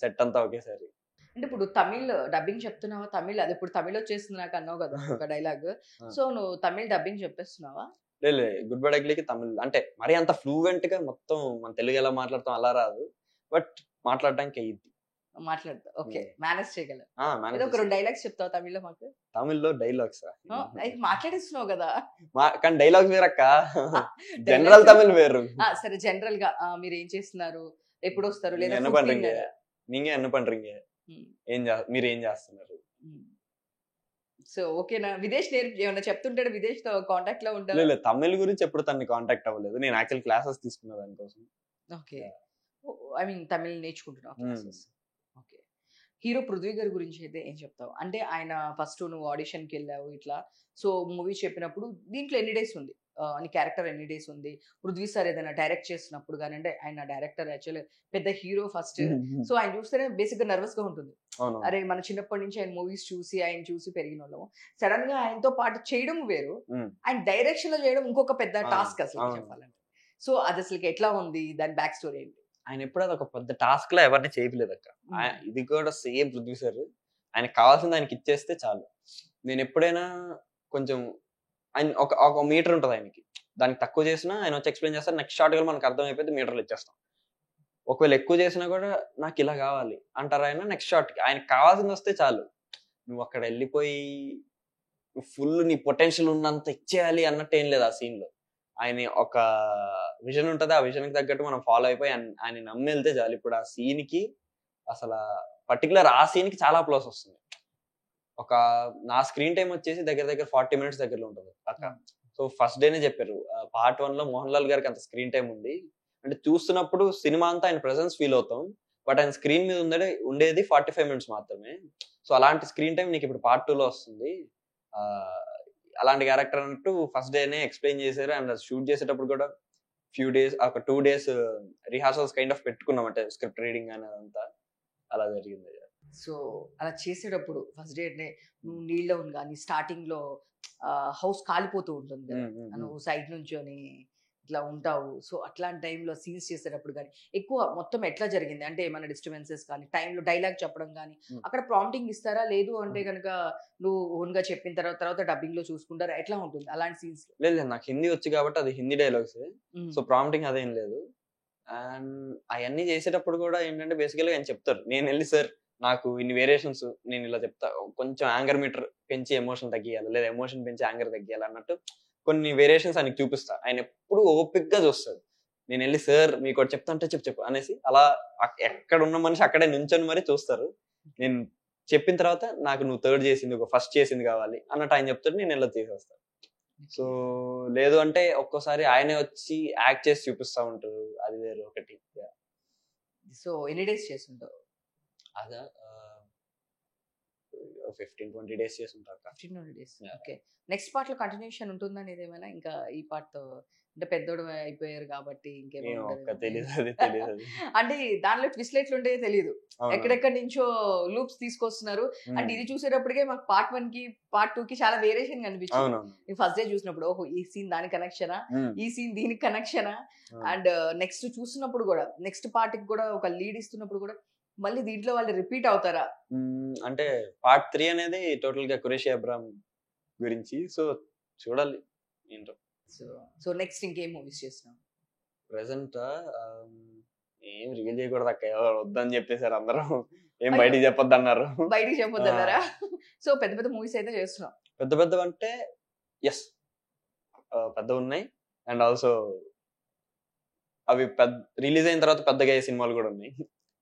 సెట్ అంతా ఒకేసారి. అంటే ఇప్పుడు తమిళ్ డబ్బింగ్ చెప్తున్నావా? తమిళ్ అది ఇప్పుడు తమిళ్ వచ్చేస్తుంది నాకు అన్నావు కదా ఒక డైలాగ్. సో నువ్వు తమిళ్ డబ్బింగ్ చెప్పేస్తున్నావా? లేదు గుడ్ బై డగ్లీకి తమిళ్ అంటే మరి అంత ఫ్లూవెంట్ గా మొత్తం మన తెలుగు ఎలా మాట్లాడతాం అలా రాదు, బట్ మాట్లాడడానికి అయ్యిద్ది. మాట్లాడతా. ఓకే, మేనేజ్ చేయగలరు. మేనేజ్ ఒక 2 డైలాగ్స్ చెప్తావా తమిళ్లో మాకు? తమిళ్లో డైలాగ్స్ మాట్లాడిస్తున్నావు కదా. కానీ డైలాగ్స్ వేరక్క, జనరల్ తమిళ్ వేరు. సరే, జనరల్ గా మీరు ఏం చేస్తున్నారు, ఎప్పుడు వస్తారు, లేదా என்ன பண்றீங்க, நீங்க என்ன பண்றீங்க, మీరు ఏం చేస్తున్నారు. సో ఓకేనా? విదేశ్ ఏమన్నా చెప్తుంటాడు, విదేశ్ తో కాంటాక్ట్ లో ఉంటారు? లేదు, తమిళ్ గురించి ఎప్పుడు తనని కాంటాక్ట్ అవ్వలేదు. నేను యాక్చువల్ క్లాసెస్ తీసుకున్నా దానికోసం. ఓకే, ఐ మీన్ తమిళ్ నేర్చుకుంటున్నావు క్లాసెస్. ఓకే, హీరో పృథ్వీ గారి గురించి అయితే ఏం చెప్తావు? అంటే ఆయన ఫస్ట్ నువ్వు ఆడిషన్ కి వెళ్ళావు ఇట్లా, సో మూవీ చెప్పినప్పుడు దీంట్లో ఎన్ని డేస్ ఉంది, నీ క్యారెక్టర్ ఎన్ని డేస్ ఉంది? పృథ్వీ సార్ ఏదైనా డైరెక్ట్ చేసినప్పుడు కానీ, అంటే ఆయన డైరెక్టర్ యాక్చువల్లీ పెద్ద హీరో ఫస్ట్, సో ఆయన చూస్తేనే బేసిక్ గా నర్వస్ గా ఉంటుంది. అరే మన చిన్నప్పటి నుంచి ఆయన మూవీస్ చూసి ఆయన చూసి పెరిగిన వాళ్ళము, సడన్ గా ఆయనతో పాటు చేయడం వేరు, ఆయన డైరెక్షన్ లో చేయడం ఇంకొక పెద్ద టాస్క్ అసలు చెప్పాలంటే. సో అది అసలు ఎట్లా ఉంది, దాని బ్యాక్ స్టోరీ ఏంటి? ఆయన ఎప్పుడు అది ఒక పెద్ద టాస్క్ లా ఎవరిని చేయలేదు అక్క. ఇది కూడా సేమ్ పృథ్వీ సార్, ఆయనకు కావాల్సింది ఆయనకి ఇచ్చేస్తే చాలు. నేను ఎప్పుడైనా కొంచెం ఆయన ఒక మీటర్ ఉంటుంది ఆయనకి, దానికి తక్కువ చేసినా ఆయన వచ్చి ఎక్స్ప్లెయిన్ చేస్తారు, నెక్స్ట్ షార్ట్ గా మనకు అర్థమైపోతే మీటర్లు ఇచ్చేస్తాం. ఒకవేళ ఎక్కువ చేసినా కూడా నాకు ఇలా కావాలి అంటారు ఆయన, నెక్స్ట్ షార్ట్ కి ఆయనకు కావాల్సింది వస్తే చాలు. నువ్వు అక్కడ వెళ్ళిపోయి ఫుల్ నీ పొటెన్షియల్ ఉన్నంత ఇచ్చేయాలి అన్నట్టు ఏం లేదు ఆ సీన్ లో. ఆయన ఒక విజన్ ఉంటుంది, ఆ విజన్ కి తగ్గట్టు మనం ఫాలో అయిపోయి ఆయన నమ్మి వెళ్తే చాలు. ఇప్పుడు ఆ సీన్ కి అసలు పర్టికులర్ ఆ సీన్ కి చాలా ప్లస్ వస్తుంది. ఒక నా స్క్రీన్ టైం వచ్చేసి దగ్గర 40 minutes దగ్గరలో ఉంటుంది అక్క. సో ఫస్ట్ డేనే చెప్పారు, పార్ట్ 1 లో మోహన్ లాల్ గారికి అంత స్క్రీన్ టైం ఉంది అంటే, చూస్తున్నప్పుడు సినిమా అంతా ఆయన ప్రెసెన్స్ ఫీల్ అవుతాం, బట్ ఆయన స్క్రీన్ మీద ఉండేది 45 minutes మాత్రమే. సో అలాంటి స్క్రీన్ టైం నీకు ఇప్పుడు పార్ట్ 2 లో వస్తుంది. అలాంటి క్యారెక్టర్ అన్నట్టు ఫస్ట్ డేనే ఎక్స్ప్లెయిన్ చేశారు. అండ్ షూట్ చేసేటప్పుడు కూడా ఫ్యూ డేస్, ఒక 2 days రిహార్సల్స్ కైండ్ ఆఫ్ పెట్టుకున్నాం, అంటే స్క్రిప్ట్ రీడింగ్ అని అదంతా అలా జరిగింది. సో అలా చేసేటప్పుడు ఫస్ట్ డే నువ్వు నీళ్ళ ఉంది కానీ స్టార్టింగ్ లో హౌస్ కాలిపోతూ ఉంటుంది, నువ్వు సైడ్ నుంచి అని ఇట్లా ఉంటావు. సో అట్లాంటి టైంలో సీన్స్ చేసేటప్పుడు కానీ ఎక్కువ మొత్తం ఎట్లా జరిగింది, అంటే ఏమైనా డిస్టర్బెన్సెస్ కానీ, టైంలో డైలాగ్ చెప్పడం కానీ అక్కడ ప్రాంప్టింగ్ ఇస్తారా, లేదు అంటే కనుక నువ్వు ఓన్ గా చెప్పిన తర్వాత డబ్బింగ్ లో చూసుకుంటారా, ఎట్లా ఉంటుంది అలాంటి సీన్స్? లేదు, నాకు హిందీ వచ్చి కాబట్టి అది హిందీ డైలాగ్స్, సో ప్రాంప్టింగ్ అదేం లేదు. అండ్ అవన్నీ చేసేటప్పుడు కూడా ఏంటంటే బేసికల్గా ఆయన చెప్తారు, నేను వెళ్ళి సార్ నాకు ఇన్ని వేరియేషన్స్ నేను ఇలా చెప్తా, కొంచెం యాంగర్ మీటర్ పెంచి ఎమోషన్ తగ్గియాలి, లేదా ఎమోషన్ పెంచి యాంగర్ తగ్గియాలి అన్నట్టు కొన్ని వేరియేషన్స్ ఆయనకి చూపిస్తా. ఆయన ఎప్పుడు ఓపిక్ గా చూస్తాడు. నేను వెళ్ళి సార్ మీకు ఒకటి చెప్తా అంటే చెప్పు అనేసి అలా ఎక్కడ ఉన్న మనిషి అక్కడే నుంచొని మరీ చూస్తారు. నేను చెప్పిన తర్వాత నాకు నువ్వు థర్డ్ చేసింది, ఒక ఫస్ట్ చేసింది కావాలి అన్నట్టు ఆయన చెప్తాడు, నేను ఇలా చేసేస్తాను. సో లేదు అంటే ఒక్కోసారి ఆయనే వచ్చి యాక్ట్ చేసి చూపిస్తా ఉంటారు, అది వేరు ఒకటి. సో ఎన్ని డేస్ చేస్తుంటావు? అదా 15-20 days చేస్తుంటా. 15-20 days. ఓకే, నెక్స్ట్ పార్ట్ లో కంటిన్యూషన్ ఉంటుందా అనేది ఏమైనా? ఇంకా ఈ పార్ట్ తో అంటే పెద్దోడు అయిపోయారు కాబట్టి ఇంకేమో అంటే దానిలో ట్విస్ట్ ఎట్లుంటే తెలియదు, ఎక్కడెక్కడి నుంచో లూప్స్ తీసుకొస్తున్నారు. అంటే ఇది చూసేటప్పటికే మాకు పార్ట్ 1 కి పార్ట్ 2 కి చాలా వేరియేషన్ కనిపించింది. ఫస్ట్ డే చూసినప్పుడు ఓహో ఈ సీన్ దానికి కనెక్షనా, ఈ సీన్ దీనికి కనెక్షనా, అండ్ నెక్స్ట్ చూస్తున్నప్పుడు కూడా నెక్స్ట్ పార్ట్ కి కూడా ఒక లీడ్ ఇస్తున్నప్పుడు కూడా మళ్ళీ దీంట్లో వాళ్ళు రిపీట్ అవుతారా? అంటే పార్ట్ 3 అనేది టోటల్ గా ఖురేషీ అబ్రామ్ గురించి, సో చూడాలి ఏంటో. సో నెక్స్ట్ ఇంకేం మూవీస్ చేస్తున్నాం? ప్రెసెంట్ ఏం రివీల్ చేయకూడదు అక్క, ఎవరు వద్దని చెప్పేశారు అందరూ, ఏం బయటికి చెప్పొద్దు అన్నారు. బయటికి చెప్పొద్దు అన్నారా? సో పెద్ద మూవీస్ అయితే చేస్తున్నాం. పెద్ద అంటే ఎస్ పెద్ద ఉన్నాయి, అండ్ ఆల్సో అవి రిలీజ్ అయిన తర్వాత పెద్దగా అయ్యే సినిమాలు కూడా ఉన్నాయి.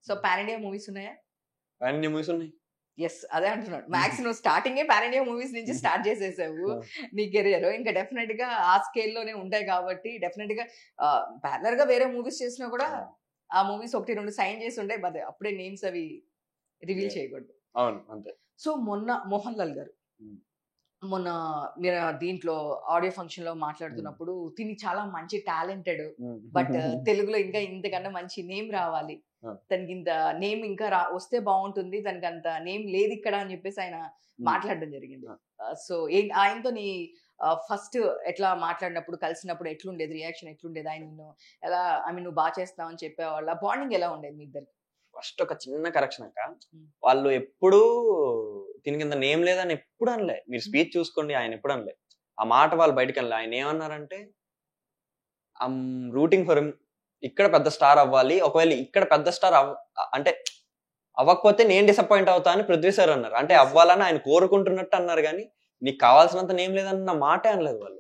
సో పాన్ ఇండియా మూవీస్ ఉన్నాయా? పాన్ ఇండియా మూవీస్ ఉన్నాయి. ఎస్, అదే అంటున్నాడు. మ్యాక్స్ నువ్వు స్టార్టింగే పాన్ ఇండియా మూవీస్ నుంచి స్టార్ట్ చేసేసావు నీ కెరియర్, ఇంకా డెఫినెట్ గా ఆ స్కేల్లోనే ఉంటాయి కాబట్టి డెఫినెట్ గా ప్యారలర్ గా వేరే మూవీస్ చేసినా కూడా ఆ మూవీస్ 1-2 సైన్ చేసి ఉంటాయి, బట్ అప్పుడే నేమ్స్ అవి రివీల్ చేయకూడదు. అవును అంతే. సో మొన్న మోహన్ లాల్ గారు మొన్న మీరు దీంట్లో ఆడియో ఫంక్షన్ లో మాట్లాడుతున్నప్పుడు తిని చాలా మంచి టాలెంటెడ్, బట్ తెలుగులో ఇంకా ఇంతకన్నా మంచి నేమ్ రావాలి, తనకి ఇంత నేమ్ ఇంకా వస్తే బాగుంటుంది, తనకి అంత నేమ్ లేదు ఇక్కడ అని చెప్పేసి ఆయన మాట్లాడడం జరిగింది. సో ఆయనతో నీ ఫస్ట్ ఎట్లా మాట్లాడినప్పుడు కలిసినప్పుడు ఎట్లుండేది, రియాక్షన్ ఎట్లుండేది, ఆయన నిన్ను ఎలా ఐ మీన్ నువ్వు బాగా చేస్తావు అని చెప్పేవాళ్ళ, బాండింగ్ ఎలా ఉండేది మీ ఇద్దరికి? ఫస్ట్ ఒక చిన్న కరెక్షన్ అక్క, వాళ్ళు ఎప్పుడు దీని కింద నేమ్ లేదని ఎప్పుడు అనలే. మీరు స్పీచ్ చూసుకోండి, ఆయన ఎప్పుడు అనలే ఆ మాట. వాళ్ళు బయటకు అనలే. ఆయన ఏమన్నారంటే ఐమ్ రూటింగ్ ఫర్ హిమ్, ఇక్కడ పెద్ద స్టార్ అవ్వాలి, ఒకవేళ ఇక్కడ పెద్ద స్టార్ అంటే అవ్వకపోతే నేను డిసప్పాయింట్ అవుతా అని పృథ్వీ సార్ అన్నారు. అంటే అవ్వాలని ఆయన కోరుకుంటున్నట్టు అన్నారు, కానీ నీకు కావాల్సినంత నేమ్ లేదన్న మాటే అనలేదు వాళ్ళు.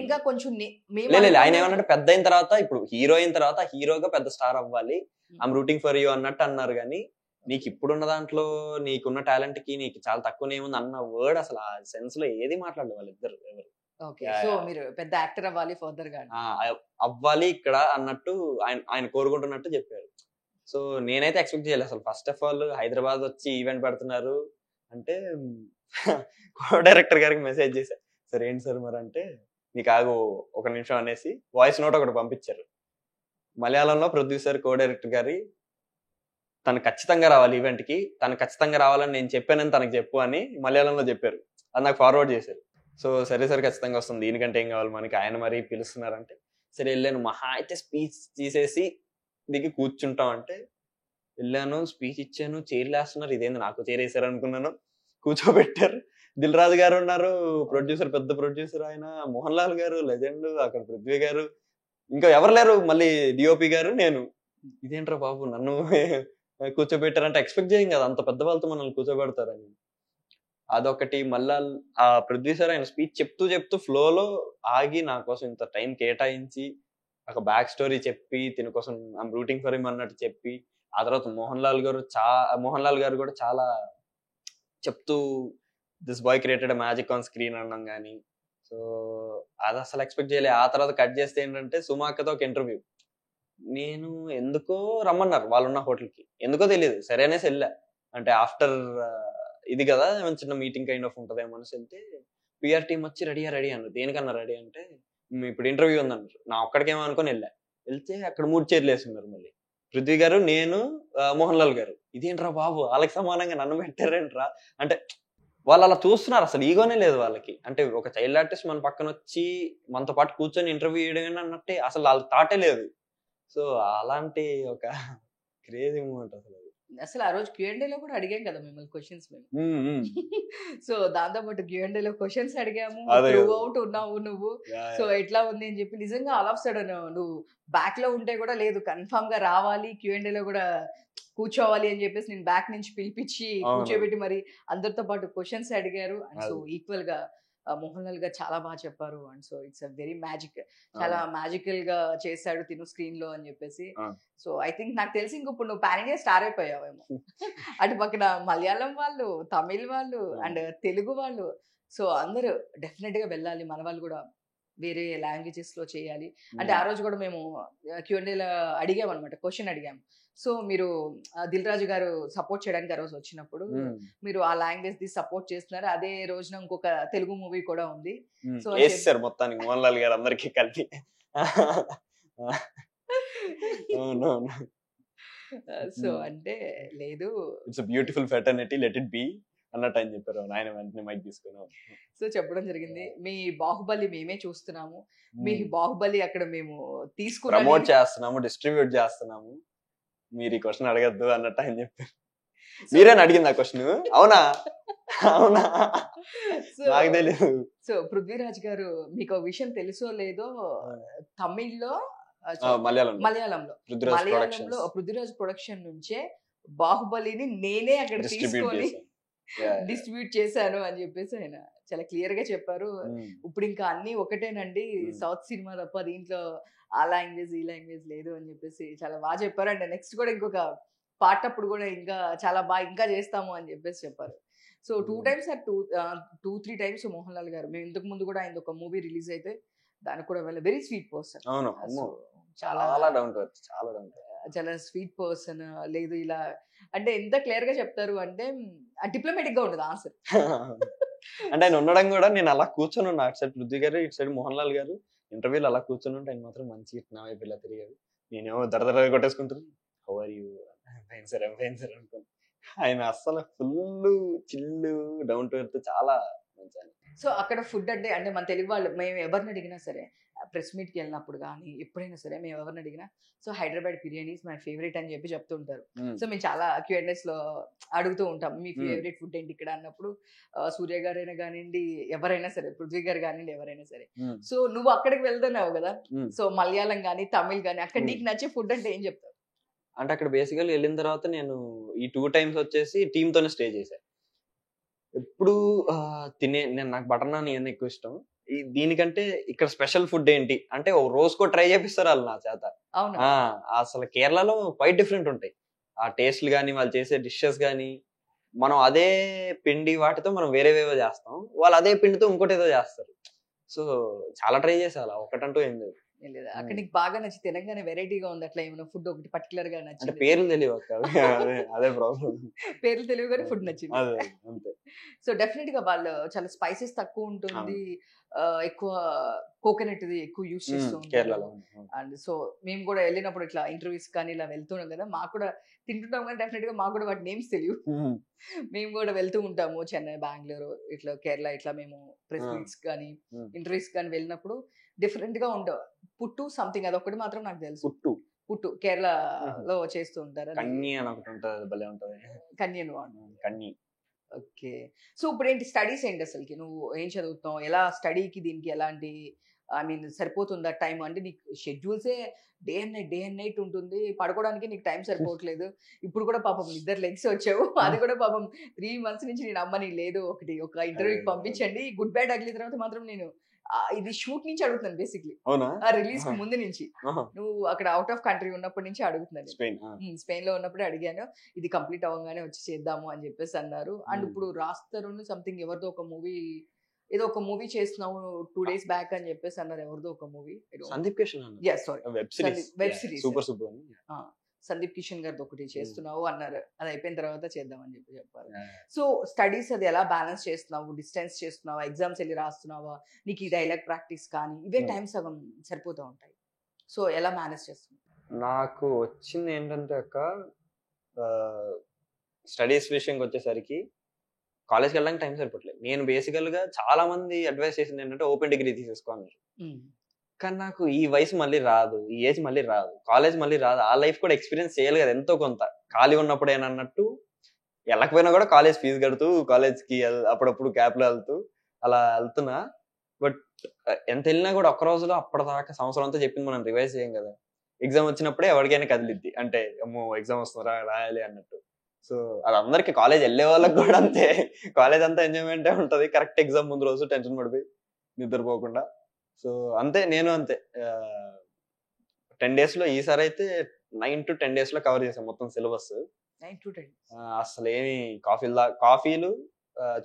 ఇంకా కొంచెం లేదు, ఆయన ఏమన్నట్టు పెద్ద అయిన తర్వాత, ఇప్పుడు హీరో అయిన తర్వాత హీరోగా పెద్ద స్టార్ అవ్వాలి, ఐఎమ్ రూటింగ్ ఫర్ యూ అన్నట్టు అన్నారు. కానీ నీకు ఇప్పుడున్న దాంట్లో నీకున్న టాలెంట్ కి నీకు చాలా తక్కువ ఏముంది అన్న వర్డ్ అసలు ఆ సెన్స్ లో ఏది మాట్లాడలేదు వాళ్ళిద్దరు ఎవరు. మీరు పెద్ద యాక్టర్ అవ్వాలి ఫర్దర్ గా అవ్వాలి ఇక్కడ అన్నట్టు ఆయన కోరుకుంటున్నట్టు చెప్పారు. సో నేనైతే ఎక్స్పెక్ట్ చేయలేదు అసలు. ఫస్ట్ ఆఫ్ ఆల్ హైదరాబాద్ వచ్చి ఈవెంట్ పెడుతున్నారు అంటే కో డైరెక్టర్ గారికి మెసేజ్ చేశారు, సార్ ఏంటి సార్ మరి అంటే, నీకు ఆగు ఒక నిమిషం అనేసి వాయిస్ నోట్ ఒకటి పంపించారు. మలయాళంలో పృథ్వీ సార్ కో డైరెక్టర్ గారి తను ఖచ్చితంగా రావాలి ఈవెంట్ కి, తను ఖచ్చితంగా రావాలని నేను చెప్పానని తనకు చెప్పు అని మలయాళంలో చెప్పారు. అది నాకు ఫార్వర్డ్ చేశారు. సో సరే సార్ ఖచ్చితంగా వస్తుంది, దీనికంటే ఏం కావాలి మనకి, ఆయన మరీ పిలుస్తున్నారంటే సరే వెళ్ళాను. మహా అయితే స్పీచ్ తీసేసి దిగి కూర్చుంటాం అంటే వెళ్ళాను, స్పీచ్ ఇచ్చాను, చైర్లు వేస్తున్నారు, ఇదేంది నాకు చైర్ వేసారు అనుకున్నాను. కూర్చోబెట్టారు. దిల్ రాజు గారు ఉన్నారు, ప్రొడ్యూసర్, పెద్ద ప్రొడ్యూసర్ ఆయన, మోహన్ లాల్ గారు లెజెండ్, అక్కడ పృథ్వీ గారు, ఇంకా ఎవరు లేరు, మళ్ళీ డిఓపి గారు, నేను. ఇదేంట్రా బాబు నన్ను కూర్చోబెట్టారంటే ఎక్స్పెక్ట్ చేయం కదా అంత పెద్ద వాళ్ళతో మనల్ని కూర్చోబెడతారని. అదొకటి. మళ్ళా ఆ పృథ్వీ సార్ ఆయన స్పీచ్ చెప్తూ ఫ్లోలో ఆగి నా కోసం ఇంత టైం కేటాయించి ఒక బ్యాక్ స్టోరీ చెప్పి దీని కోసం ఐమ్ రూటింగ్ ఫర్ హిమ్ అన్నట్టు చెప్పి, ఆ తర్వాత మోహన్ లాల్ గారు కూడా చాలా చెప్తూ this boy created magic on screen అనడం కానీ, సో అది అసలు ఎక్స్పెక్ట్ చేయలే. ఆ తర్వాత కట్ చేస్తే ఏంటంటే సుమాకతో ఒక ఇంటర్వ్యూ, నేను ఎందుకో రమ్మన్నారు వాళ్ళున్న హోటల్కి, ఎందుకో తెలియదు, సరే అనేసి వెళ్ళా. అంటే ఆఫ్టర్ ఇది కదా చిన్న మీటింగ్ కైండ్ ఆఫ్ ఉంటదేమో అనేసి వెళ్తే పిఆర్ టీమ్ వచ్చి రెడీ అన్నారు. దేనికన్నా రెడీ అంటే ఇప్పుడు ఇంటర్వ్యూ ఉందన్నారు. నా ఒక్కడికేమో అనుకుని వెళ్తే అక్కడ 3 చైర్లు వేసుకున్నారు. మళ్ళీ పృథ్వీ గారు, నేను, మోహన్ లాల్ గారు. ఇదేంట్రా బాబు వాళ్ళకి సమానంగా నన్ను పెట్టారేంట్రా అంటే వాళ్ళు అలా చూస్తున్నారు, అసలు ఈగోనే లేదు వాళ్ళకి. అంటే ఒక చైల్డ్ ఆర్టిస్ట్ మన పక్కన వచ్చి మనతో పాటు కూర్చొని ఇంటర్వ్యూ చేయడం అన్నట్టే అసలు వాళ్ళకి థాటే లేదు. సో అలాంటి ఒక క్రేజీ మూమెంట్ అసలు ఆ రోజు Q&Aలో కూడా అడిగాం కదా మిమ్మల్ని క్వశ్చన్స్ మేము. సో దాంతో పాటు Q&Aలో క్వశ్చన్స్ అడిగాము, త్రూ అవుట్ ఉన్నావు నువ్వు. సో ఎట్లా ఉంది అని చెప్పి, నిజంగా ఆల్ ఆఫ్ సడన్ నువ్వు బ్యాక్ లో ఉంటే కూడా లేదు, కన్ఫర్మ్ గా రావాలి Q&Aలో కూడా కూర్చోవాలి అని చెప్పేసి నేను బ్యాక్ నుంచి పిలిపించి కూర్చోబెట్టి మరి అందరితో పాటు క్వశ్చన్స్ అడిగారు. అండ్ సో ఈక్వల్ గా మోహన్ లాల్ గారు చాలా బాగా చెప్పారు. And so it's very magic, చాలా మ్యాజికల్ గా చేశాడు తిను స్క్రీన్ లో అని చెప్పేసి. సో ఐ థింక్ నాకు తెలిసి ఇప్పుడు నువ్వు పాన్ ఇండియా స్టార్ అయిపోయావేమో. అటు పక్కన మలయాళం వాళ్ళు, తమిళ్ వాళ్ళు అండ్ తెలుగు వాళ్ళు, సో అందరూ డెఫినెట్ గా వెళ్ళాలి. మన వాళ్ళు కూడా వేరే లాంగ్వేజెస్ లో చేయాలి అంటే, ఆ రోజు కూడా మేము Q&Aలో అడిగాము అనమాట, క్వశ్చన్ అడిగాము. సో మీరు దిల్ రాజు గారు సపోర్ట్ చేయడానికి ఆ రోజు వచ్చినప్పుడు మీరు ఆ లాంగ్వేజ్ ది సపోర్ట్ చేస్తున్నారు. అదే రోజున ఇంకొక తెలుగు మూవీ కూడా ఉంది. సో మొత్తానికి మోహన్ లాల్ గారు అందరికీ కలిపి సో అంటే లేదు, it's beautiful fraternity, let it be అన్నట్టు ఆయన చెప్పారు. ఆయన వెంటనే మైక్ తీసుకున్నాం. సో చెప్పడం జరిగింది, మీ బాహుబలి మేమే చూస్తున్నాము, మీ బాహుబలి అక్కడ మేము తీసుకుని ప్రమోట్ చేస్తున్నాము, డిస్ట్రిబ్యూట్ చేస్తున్నాము, మీరు ఈ క్వశ్చన్ అడగద్దు అన్నట్టు ఆయన చెప్పారు. మీరేనా అడిగింది ఆ క్వశ్చన్? అవునా అవునా నాకు తెలియదు. సో పృథ్వీరాజ్ గారు, మీకు ఒక విషయం తెలుసో లేదో, తమిళ్లో మలయాళంలో పృథ్వీరాజ్ ప్రొడక్షన్ నుంచే బాహుబలిని నేనే అక్కడ తీసుకొని డిస్ట్రిబ్యూట్ చేశాను అని చెప్పేసి ఆయన చాలా క్లియర్ గా చెప్పారు. ఇప్పుడు ఇంకా అన్ని ఒకటేనండి, సౌత్ సినిమా తప్ప దీంట్లో ఆ లాంగ్వేజ్ ఈ లాంగ్వేజ్ లేదు అని చెప్పేసి చాలా బాగా చెప్పారు. అండ్ నెక్స్ట్ కూడా ఇంకొక పార్ట్ అప్పుడు కూడా ఇంకా చాలా బాగా ఇంకా చేస్తాము అని చెప్పేసి చెప్పారు. So 2 times 2-3 times Mohan Lal గారు, మేము ఇంతకు ముందు కూడా ఆయన ఒక మూవీ రిలీజ్ అయితే దానికి కూడా వెరీ స్వీట్ పర్సన్, చాలా స్వీట్ పర్సన్. లేదు ఇలా అంటే ఎంత క్లియర్ గా చెప్తారు అంటే డిప్లొమాటిక్ గా ఉండదు ఆన్సర్. అంటే ఆయన ఉండడం కూడా, నేను అలా కూర్చొని ఉన్నా, అటు సైడ్ పృథ్వీ గారు, ఇటు సైడ్ మోహన్ లాల్ గారు ఇంటర్వ్యూలు అలా కూర్చొని ఉంటే ఆయన మాత్రం మంచి నా వైపు ఇలా తిరిగారు. నేనేమో దరదర కొట్టేసుకుంటాను, how are you, fine sir అనుకోండి. ఆయన అస్సలు full chill, down to earth, చాలా సో అక్కడ ఫుడ్ అంటే మన తెలుగు వాళ్ళు మేము ఎవరిని అడిగినా సరే, ప్రెస్ మీట్కి వెళ్ళినప్పుడు కానీ ఎప్పుడైనా సరే మేము ఎవరిని అడిగినా so Hyderabad biryani is my favourite అని చెప్పి చెప్తుంటారు. సో మేము చాలా Q&As లో అడుగుతూ ఉంటాం మీ ఫేవరెట్ ఫుడ్ ఏంటి ఇక్కడ అన్నప్పుడు సూర్య గారైనా కానివ్వండి, ఎవరైనా సరే, పృథ్వీ గారు కానివ్వండి, ఎవరైనా సరే. సో నువ్వు అక్కడికి వెళ్తున్నావు కదా, సో మలయాళం కానీ తమిళ్ కానీ అక్కడ నీకు నచ్చే ఫుడ్ అంటే ఏం చెప్తావు? అంటే అక్కడ బేసికల్ వెళ్ళిన తర్వాత నేను ఈ 2 times వచ్చేసి టీమ్ తోనే స్టే చేశాను. ఎప్పుడు నేను నాకు బటర్ నాన్ ఇవన్నీ ఎక్కువ ఇష్టం. దీనికంటే ఇక్కడ స్పెషల్ ఫుడ్ ఏంటి అంటే రోజుకో ట్రై చేపిస్తారు వాళ్ళు నా చేత. అసలు కేరళలో క్వైట్ డిఫరెంట్ ఉంటాయి ఆ టేస్ట్లు కానీ, వాళ్ళు చేసే డిషెస్ కానీ. మనం అదే పిండి వాటితో మనం వేరేవేవో చేస్తాం, వాళ్ళు అదే పిండితో ఇంకోటి ఏదో చేస్తారు. సో చాలా ట్రై చేసా, అలా ఒకటంటూ ఏం లేదు. అక్కడ నీకు బాగా నచ్చి తెలంగాణ వెరైటీగా ఉంది అట్లా ఏమైనా ఫుడ్ ఒకటి పర్టికులర్ గా నచ్చింది? పేర్లు తెలియవు అదే ప్రాబ్లం. పేర్లు తెలియవు కానీ ఫుడ్ నచ్చింది అంతే. సో డెఫినెట్ గా వాళ్ళు చాలా స్పైసెస్ తక్కువ ఉంటుంది, ఎక్కువ కోకోనట్ ఎక్కువ యూజ్ చేస్తూ ఉంటారు. అండ్ సో మేము కూడా వెళ్ళినప్పుడు ఇట్లా ఇంటర్వ్యూస్ కానీ ఇలా వెళ్తున్నాం కదా, మాకు కూడా తింటుంటాం కానీ డెఫినెట్ గా మాకు కూడా వాటి నేమ్స్ తెలియవు. మేము కూడా వెళ్తూ ఉంటాము చెన్నై, బెంగళూరు, ఇట్లా కేరళ, ఇట్లా మేము ప్రెస్ మీట్స్ కానీ ఇంటర్వ్యూస్ కానీ వెళ్ళినప్పుడు డిఫరెంట్ గా ఉండవు. పుట్టు సంథింగ్ అది ఒకటి మాత్రం నాకు తెలుసు. పుట్టు కేరళలో చేస్తూ ఉంటారు. కన్యన్. ఓకే. సో ఇప్పుడు ఏంటి స్టడీస్ ఏంటి అసలుకి? నువ్వు ఏం చదువుతావు, ఎలా స్టడీకి దీనికి ఎలాంటి సరిపోతుందా టైం? అంటే నీకు షెడ్యూల్సే డే అండ్ నైట్ ఉంటుంది, పడుకోవడానికి నీకు టైం సరిపోవట్లేదు. ఇప్పుడు కూడా పాపం నిద్ర లెగ్స్ వచ్చావు, అది కూడా పాపం 3 months నుంచి నేను అమ్మని లేదు ఒక ఇంటర్వ్యూకి పంపించండి, గుడ్ బై అగిలిన తర్వాత మాత్రం నేను ఇది షూట్ నుంచి అడుగుతున్నాను బేసిక్లీ, రిలీజ్ కి ముందు నుంచి. నువ్వు అక్కడ అవుట్ ఆఫ్ కంట్రీ ఉన్నప్పటి నుంచి అడుగుతున్నాను. స్పెయిన్ లో ఉన్నప్పుడే అడిగాను, ఇది కంప్లీట్ అవ్వగానే వచ్చి చేద్దాము అని చెప్పేసి అన్నారు. అండ్ ఇప్పుడు రాస్తారు సంథింగ్ ఎవరిదో ఒక మూవీ, ఏదో ఒక మూవీ చేస్తున్నావు 2 days బ్యాక్ అని చెప్పేసి అన్నారు. ఎవరిదో ఒక movie, web series Sandeep Kishan గారిది ఒకటి చేస్తున్నావు అన్నారు. అది అయిపోయిన తర్వాత చేద్దామని చెప్పారు. సో స్టడీస్ అది ఎలా బ్యాలెన్స్ చేస్తున్నావు? డిస్టెన్స్ చేస్తున్నావా, ఎగ్జామ్స్ వెళ్ళి రాస్తున్నావా, నీకు ఈ డైలాగ్ ప్రాక్టీస్ కానీ ఇవే టైం సగం సరిపోతూ ఉంటాయి. సో ఎలా మేనేజ్ చేస్తున్నావు? నాకు వచ్చింది ఏంటంటే స్టడీస్ విషయంకి వచ్చేసరికి కాలేజ్కి వెళ్ళడానికి టైం సరిపోవట్లేదు. నేను బేసికల్ గా చాలా మంది అడ్వైస్ చేసింది ఏంటంటే ఓపెన్ డిగ్రీ తీసేసుకోవాలి. కానీ నాకు ఈ వయసు మళ్ళీ రాదు, ఈ ఏజ్ మళ్ళీ రాదు, కాలేజ్ మళ్ళీ రాదు, ఆ లైఫ్ కూడా ఎక్స్పీరియన్స్ చేయాలి కదా ఎంతో కొంత. ఖాళీ ఉన్నప్పుడు ఏనన్నట్టు వెళ్ళకపోయినా కూడా కాలేజ్ ఫీజు కడుతూ, కాలేజ్కి అప్పుడప్పుడు క్యాబ్లో వెళ్తూ అలా వెళ్తున్నా. బట్ ఎంత వెళ్ళినా కూడా ఒక్క రోజులో అప్పటిదాకా సంవత్సరం అంతా చెప్పింది మనం రివైజ్ చేయం కదా. ఎగ్జామ్ వచ్చినప్పుడే ఎవరికైనా కదిలిద్ది, అంటే అమ్మో ఎగ్జామ్ వస్తుందా రాయాలి అన్నట్టు. సో అది అందరికి, కాలేజ్ వెళ్ళే వాళ్ళకి కూడా అంతే. కాలేజ్ అంతా ఎంజాయ్మెంటే ఉంటది, కరెక్ట్ ఎగ్జామ్ ముందు రోజు టెన్షన్ పడిపోయి నిద్రపోకుండా. సో అంతే, నేను అంతే 10 days లో ఈసారి అయితే 9 to 10 days లో కవర్ చేసాం మొత్తం సిలబస్. అసలు ఏమి కాఫీలు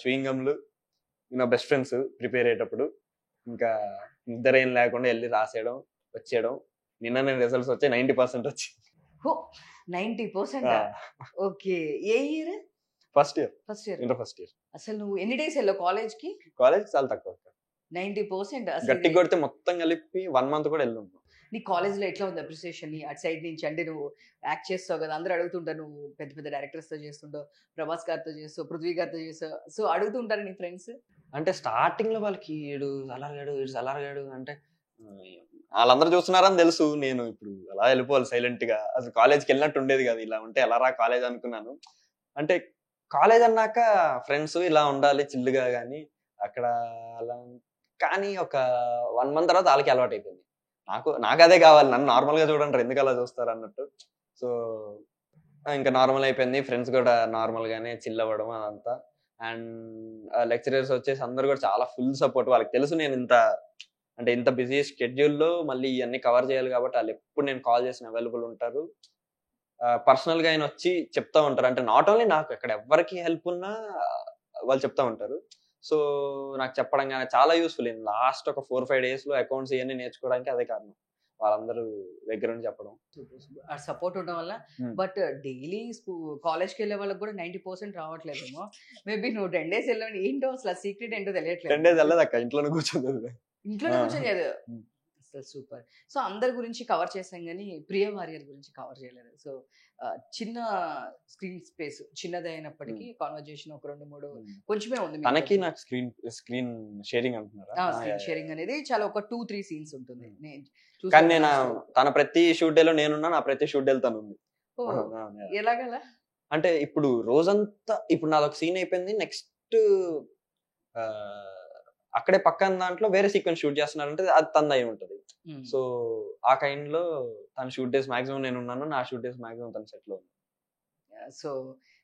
చూయింగ్ గమ్లు నా బెస్ట్ ఫ్రెండ్స్ ప్రిపేర్ అయ్యేటప్పుడు ఇంకా నిద్ర ఏం లేకుండా వెళ్ళి రాసేయడం వచ్చేయడం. నిన్న నేను రిజల్ట్స్ వచ్చాయి 90% వచ్చి. 90%? ఓకే. ఏ year? First year. Inter first year. అసలు నువ్వు ఎన్ని డేస్ వెళ్ళావు కాలేజ్ కి? కాలేజ్ చాలా తక్కువ. 90%? గట్టి కొడితే మొత్తం కలిపి 1 month కూడా వెళ్ళి ఉంటాం. నీ కాలేజ్ లో ఎట్లా ఉంది అప్రిసియేషన్ అటు సైడ్ నుంచి? అంటే నువ్వు యాక్ట్ చేస్తావు కదా, అందరూ అడుగుతుంటారు, నువ్వు పెద్ద పెద్ద డైరెక్టర్స్ తో చేస్తుంటావు, ప్రభాస్ గారితో చేస్తావు, పృథ్వీ గారితో చేస్తావు. సో అడుగుతుంటారు నీ ఫ్రెండ్స్? అంటే స్టార్టింగ్ లో వాళ్ళకి ఈడు అలర్గాడు అంటే వాళ్ళందరూ చూస్తున్నారని తెలుసు. నేను ఇప్పుడు అలా వెళ్ళిపోవాలి సైలెంట్ గా. అసలు కాలేజ్కి వెళ్ళినట్టు ఉండేది కదా, ఇలా ఉంటే ఎలా రా కాలేజ్ అనుకున్నాను. అంటే కాలేజ్ అన్నాక ఫ్రెండ్స్ ఇలా ఉండాలి చిల్లుగా, కానీ అక్కడ అలా. కానీ ఒక 1 month తర్వాత వాళ్ళకి అలవాటు అయిపోయింది. నాకు అదే కావాలి, నన్ను నార్మల్ గా చూడండి, ఎందుకు అలా చూస్తారు అన్నట్టు. సో ఇంకా నార్మల్ అయిపోయింది, ఫ్రెండ్స్ కూడా నార్మల్ గానే చిల్ అవ్వడం అదంతా. అండ్ లెక్చరర్స్ వచ్చేసి అందరు కూడా చాలా ఫుల్ సపోర్ట్. వాళ్ళకి తెలుసు నేను ఇంత బిజీ షెడ్యూల్లో మళ్ళీ ఇవన్నీ కవర్ చేయాలి కాబట్టి వాళ్ళు ఎప్పుడు నేను కాల్ చేసిన అవైలబుల్ ఉంటారు. పర్సనల్ గా ఆయన వచ్చి చెప్తా ఉంటారు. అంటే నాట్ ఓన్లీ నాకు, ఎక్కడ ఎవరికి హెల్ప్ ఉన్నా వాళ్ళు చెప్తా ఉంటారు. సో నాకు చెప్పడం కానీ చాలా యూస్ఫుల్ అయింది. లాస్ట్ ఒక 4-5 days లో అకౌంట్స్ ఇవన్నీ నేర్చుకోవడానికి అదే కారణం, వాళ్ళందరూ దగ్గర నుంచి చెప్పడం, సపోర్ట్ ఉండడం వల్ల. బట్ డైలీ కాలేజ్కి వెళ్ళే వాళ్ళకి కూడా 90% రావట్లేదేమో. మేబీ నువ్వు 10 days వెళ్ళావు, ఏంటో అసలు సీక్రెట్ ఏంటో తెలియట్లేదు. 10 days వెళ్ళదు అక్క, ఇంట్లోనే కూర్చోదు. ఇంట్లోనే కూర్చోలేదు. అసలు సూపర్. సో అందరి గురించి కవర్ చేసాం కానీ ప్రియ వారియర్ గురించి కవర్ చేయలేదు. సో చిన్న స్క్రీన్ స్పేస్ చిన్నది అయినప్పటికీ కాన్వర్జేషన్ ఒక 2-3 కొంచెమే ఉంది. తనకి నాకు స్క్రీన్ షేరింగ్ అంటున్నారా? స్క్రీన్ షేరింగ్ అనేది చాలా ఒక 2-3 సీన్స్ ఉంటుంది. కానీ నేను తన ప్రతి షూట్ డే లో నేనున్నా, నా ప్రతి షూట్ డే తను ఉంది. ఎలాగలా అంటే ఇప్పుడు రోజంతా ఇప్పుడు నాదొక సీన్ అయిపోయింది, నెక్స్ట్ అక్కడే పక్కన దాంట్లో వేరే సీక్వెన్స్ షూట్ చేస్తున్నారంటే అది తనది అయి ఉంటది. సో ఆ కైండ్ లో తన షూట్ డేస్ మాక్సిమం నేను ఉన్నాను, నా షూట్ డేస్ మాక్సిమం తన సెట్ లో ఉంది. సో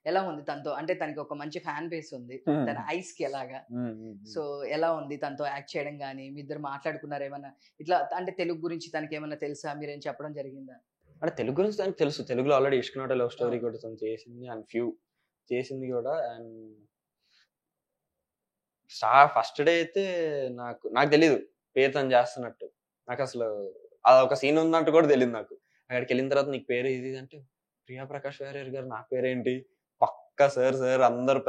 ఎలా ఉంది తనతో? అంటే తనకి ఒక మంచి ఫ్యాన్ బేస్ ఉంది, తన ఐస్ కి ఎలాగా? సో ఎలా ఉంది తనతో యాక్ట్ చేయడం గానీ? మీ ఇద్దరు మాట్లాడుకున్నారు ఏమన్నా ఇట్లా? అంటే తెలుగు గురించి తనకి ఏమన్నా తెలుసా? మీరేం చెప్పడం జరిగిందా? అంటే తెలుగు గురించి తనకి తెలుసు, తెలుగులో ఆల్రెడీ ఇష్కునోట లవ్ స్టోరీ కూడా తను చేసింది అండ్ ఫ్యూ చేసింది కూడా. అండ్ ఫస్ట్ డే అయితే నాకు తెలీదు పేరు తను చేస్తున్నట్టు. నాకు అసలు అదొక సీన్ ఉన్నట్టు కూడా తెలియదు నాకు. అక్కడికి వెళ్ళిన తర్వాత నీకు పేరు ఇది అంటే ప్రియా ప్రకాష్ వారియర్ గారు, నా పేరేంటి? పక్క సార్ అందరు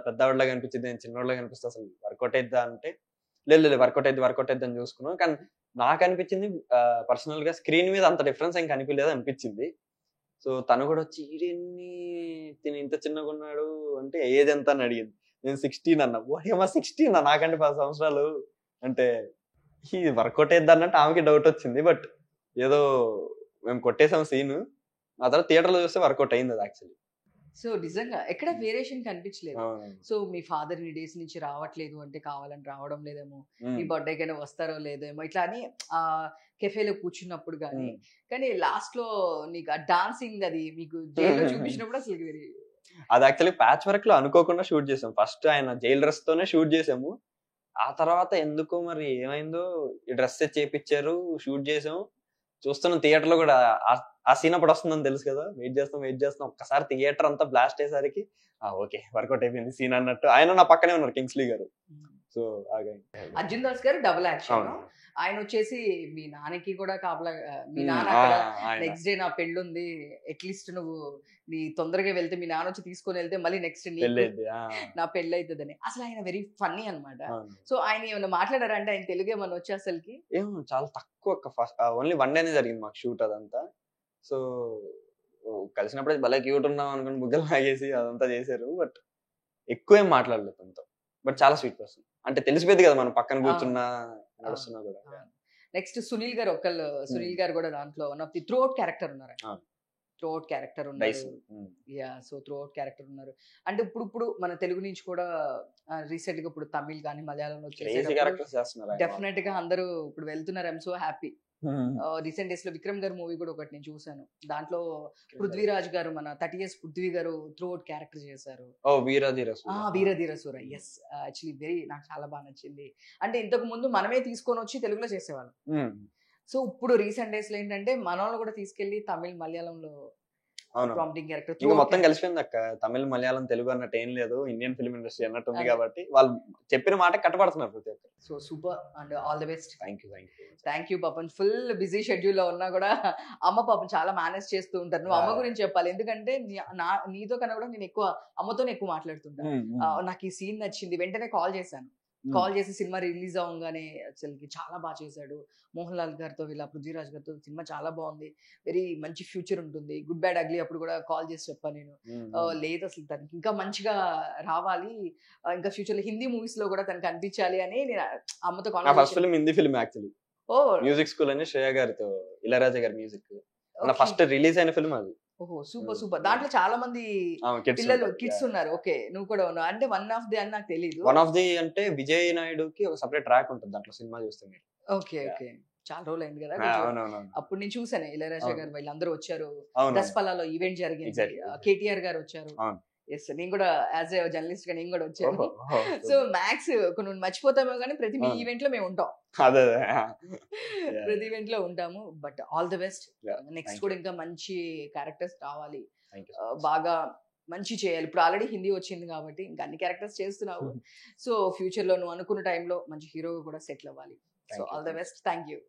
పెద్దవాళ్ళగా కనిపించింది, నేను చిన్నవాళ్ళగా కనిపిస్తే అసలు వర్కౌట్ అయిద్దా అంటే లేదు వర్కౌట్ అయిద్ది అని చూసుకున్నాం. కానీ నాకు అనిపించింది పర్సనల్ గా స్క్రీన్ మీద అంత డిఫరెన్స్ ఏం కనిపించలేదు అనిపించింది. సో తను కూడా వచ్చి తిని ఇంత చిన్నగా ఉన్నాడు అంటే ఏజ్ ఎంత అని అడిగింది. నేను 16 అన్నా. ఏమో 16 నాకంటే 10 సంవత్సరాలు అంటే ఇది వర్కౌట్ అయిద్ది అన్నట్టు ఆమెకి డౌట్ వచ్చింది. బట్ ఏదో మేము కొట్టేసాం సీన్, ఆ తర్వాత థియేటర్ లో చూస్తే వర్కౌట్ అయింది అది యాక్చువల్లీ. సో నిజంగా ఎక్కడ వేరియేషన్ కనిపించలేదు. సో మీ ఫాదర్ ని డేస్ నుంచి రావట్లేదు అంటే కావాలని రావడం లేదేమో, మీ బర్త్డేకైనా వస్తారో లేదేమో ఇట్లా అని ఆ కెఫేలో కూర్చున్నప్పుడు కానీ లాస్ట్ లో నీకు ఆ డాన్సింగ్ అది మీకు జైల్లో చూపించినప్పుడు అసలు అది యాక్చువల్లీ ప్యాచ్ వర్క్ లో అనుకోకుండా షూట్ చేసాం. ఫస్ట్ ఆయన జైల్ డ్రెస్ తోనే షూట్ చేసాము. ఆ తర్వాత ఎందుకో మరి ఏమైందో ఈ డ్రెస్ చేపించారు, షూట్ చేసాం. చూస్తున్నాం థియేటర్ లో కూడా ఆ సీన్ అప్పుడు వస్తుందని తెలుసు కదా, వెయిట్ చేస్తాం. ఒక్కసారి థియేటర్ అంతా బ్లాస్ట్ అయ్యేసరికి ఓకే వర్కౌట్ అయిపోయింది సీన్ అన్నట్టు. ఆయన నా పక్కనే ఉన్నారు, కింగ్స్లీ గారు. సో అర్జున్ దాస్ గారు డబుల్ యాక్షన్. ఆయన వచ్చేసి మీ నాన్నకి కూడా కాపలా, మీ నాన్న నెక్స్ట్ డే నా పెళ్లి ఉంది, అట్లీస్ట్ నువ్వు నీ తొందరగా వెళ్తే మీ నాన్న వచ్చి తీసుకొని వెళ్తే మళ్ళీ నెక్స్ట్ నా పెళ్లి అవుతుందని. అసలు ఆయన వెరీ ఫన్నీ అనమాట. సో ఆయన ఏమన్నా మాట్లాడారంటే ఆయన తెలుగు ఏమన్నా వచ్చి అసలుకి ఏమో చాలా తక్కువ, ఓన్లీ 1 డేనే జరిగింది మాకు షూట్ అదంతా. సో కలిసినప్పుడు భలే క్యూట్ ఉన్నాం అనుకుని బుగ్గలు లాగేసి అదంతా చేశారు. బట్ ఎక్కువ ఏం మాట్లాడలేదు తనతో. బట్ చాలా స్వీట్ పర్సన్, అంటే తెలిసిపోయింది కదా మనం పక్కన కూర్చున్నా నడుస్తున్నా కూడా. నెక్స్ట్ సునీల్ గారు కూడా దాంట్లో one of the throughout character ఉన్నారు. త్రూఅవుట్ క్యారెక్టర్ ఉన్నారు. సో త్రూఅవుట్ క్యారెక్టర్ ఉన్నారు. అంటే ఇప్పుడు మన తెలుగు నుంచి కూడా రీసెంట్ గా ఇప్పుడు తమిళ్ కానీ మలయాళంలో వచ్చేసి డెఫినెట్ గా అందరూ ఇప్పుడు వెళ్తున్నారు. I'm so happy. Recent days లో విక్రమ్ గారు మూవీ కూడా ఒకటి నేను చూసాను. దాంట్లో పృథ్వీరాజ్ గారు, మన 30 years పృథ్వీ గారు త్రూఅవుట్ క్యారెక్టర్ చేశారు. వీరధీరసూర. ఎస్, యాక్చువల్లీ వెరీ నాకు చాలా బాగా నచ్చింది. అంటే ఇంతకు ముందు మనమే తీసుకొని వచ్చి తెలుగులో చేసేవాళ్ళం. సో ఇప్పుడు రీసెంట్ డేస్ లో ఏంటంటే మన వాళ్ళు కూడా తీసుకెళ్లి తమిళ్ మలయాళంలో ప్రాంప్టింగ్ క్యారెక్టర్ మొత్తం కలిసిపోయింది అక్క. తమిళ్ మలయాళం తెలుగు అన్నట్టు ఏం లేదు, ఇండియన్ ఫిల్మ్ ఇండస్ట్రీ అన్నట్టు ఉంది కాబట్టి వాళ్ళు చెప్పిన మాట కట్టబడుతున్నారు ప్రతి ఒక్కరు. So super and all the best. Thank you పాపం. ఫుల్ బిజీ షెడ్యూల్ లో ఉన్నా కూడా అమ్మ పాపం చాలా మేనేజ్ చేస్తూ ఉంటారు. నువ్వు అమ్మ గురించి చెప్పాలి, ఎందుకంటే నీతో కన్నా కూడా నేను అమ్మతోనే ఎక్కువ మాట్లాడుతుంటాను. నాకు ఈ సీన్ నచ్చింది, వెంటనే కాల్ చేసి సినిమా రిలీజ్ అవ్వగానే అసలుకి చాలా బాగా చేశాడు. మోహన్ లాల్ గారితో వీళ్ళ పృథ్వీరాజ్ గారితో సినిమా చాలా బాగుంది, వెరీ మంచి ఫ్యూచర్ ఉంటుంది, గుడ్ బ్యాడ్ అగ్లీ అప్పుడు కూడా కాల్ చేసి చెప్పాను నేను. లేదు అసలు తనకి ఇంకా మంచిగా రావాలి, ఇంకా ఫ్యూచర్ లో హిందీ మూవీస్ లో కూడా తనకి అనిపించాలి అని నేను అమ్మతో మ్యూజిక్ స్కూల్ అని శ్రేయ గారితో ఇళయరాజా గారి మ్యూజిక్ ఫస్ట్ రిలీజ్ అయిన ఫిల్మ్ అది. ఓహో సూపర్. దాంట్లో చాలా మంది పిల్లలు కిడ్స్ ఉన్నారు. ఓకే, నువ్వు కూడా ఉన్నావు అంటే వన్ ఆఫ్ ది అని నాకు తెలియదు. వన్ ఆఫ్ ది అంటే విజయ్ నాయుడుకి ఒక సెపరేట్ ట్రాక్ ఉంటుంది దాంట్లో, సినిమా చూస్తే మీరు. ఓకే చాలా రోజులు అయింది కదా అప్పుడు నేను చూసాను. ఇళయరాజా గారు వీళ్ళందరూ వచ్చారు, దస్పల్లాలో ఈవెంట్ జరిగింది, కేటీఆర్ గారు వచ్చారు. ఎస్, నేను కూడా యాజ్ ఏ జర్నలిస్ట్ గా నేను కూడా వచ్చాను. సో మ్యాక్స్ కొన్ని మర్చిపోతామో కానీ ప్రతి మీ ఈవెంట్ లో మేము ఉంటాం, ప్రతి ఈవెంట్ లో ఉంటాము. But all the best. Next కూడా ఇంకా మంచి క్యారెక్టర్స్ రావాలి, బాగా మంచి చేయాలి. ఇప్పుడు ఆల్రెడీ హిందీ వచ్చింది కాబట్టి ఇంకా అన్ని క్యారెక్టర్స్ చేస్తున్నావు. సో ఫ్యూచర్ లో నువ్వు అనుకున్న టైంలో మంచి హీరోగా కూడా సెటిల్ అవ్వాలి. So all the best. Thank you.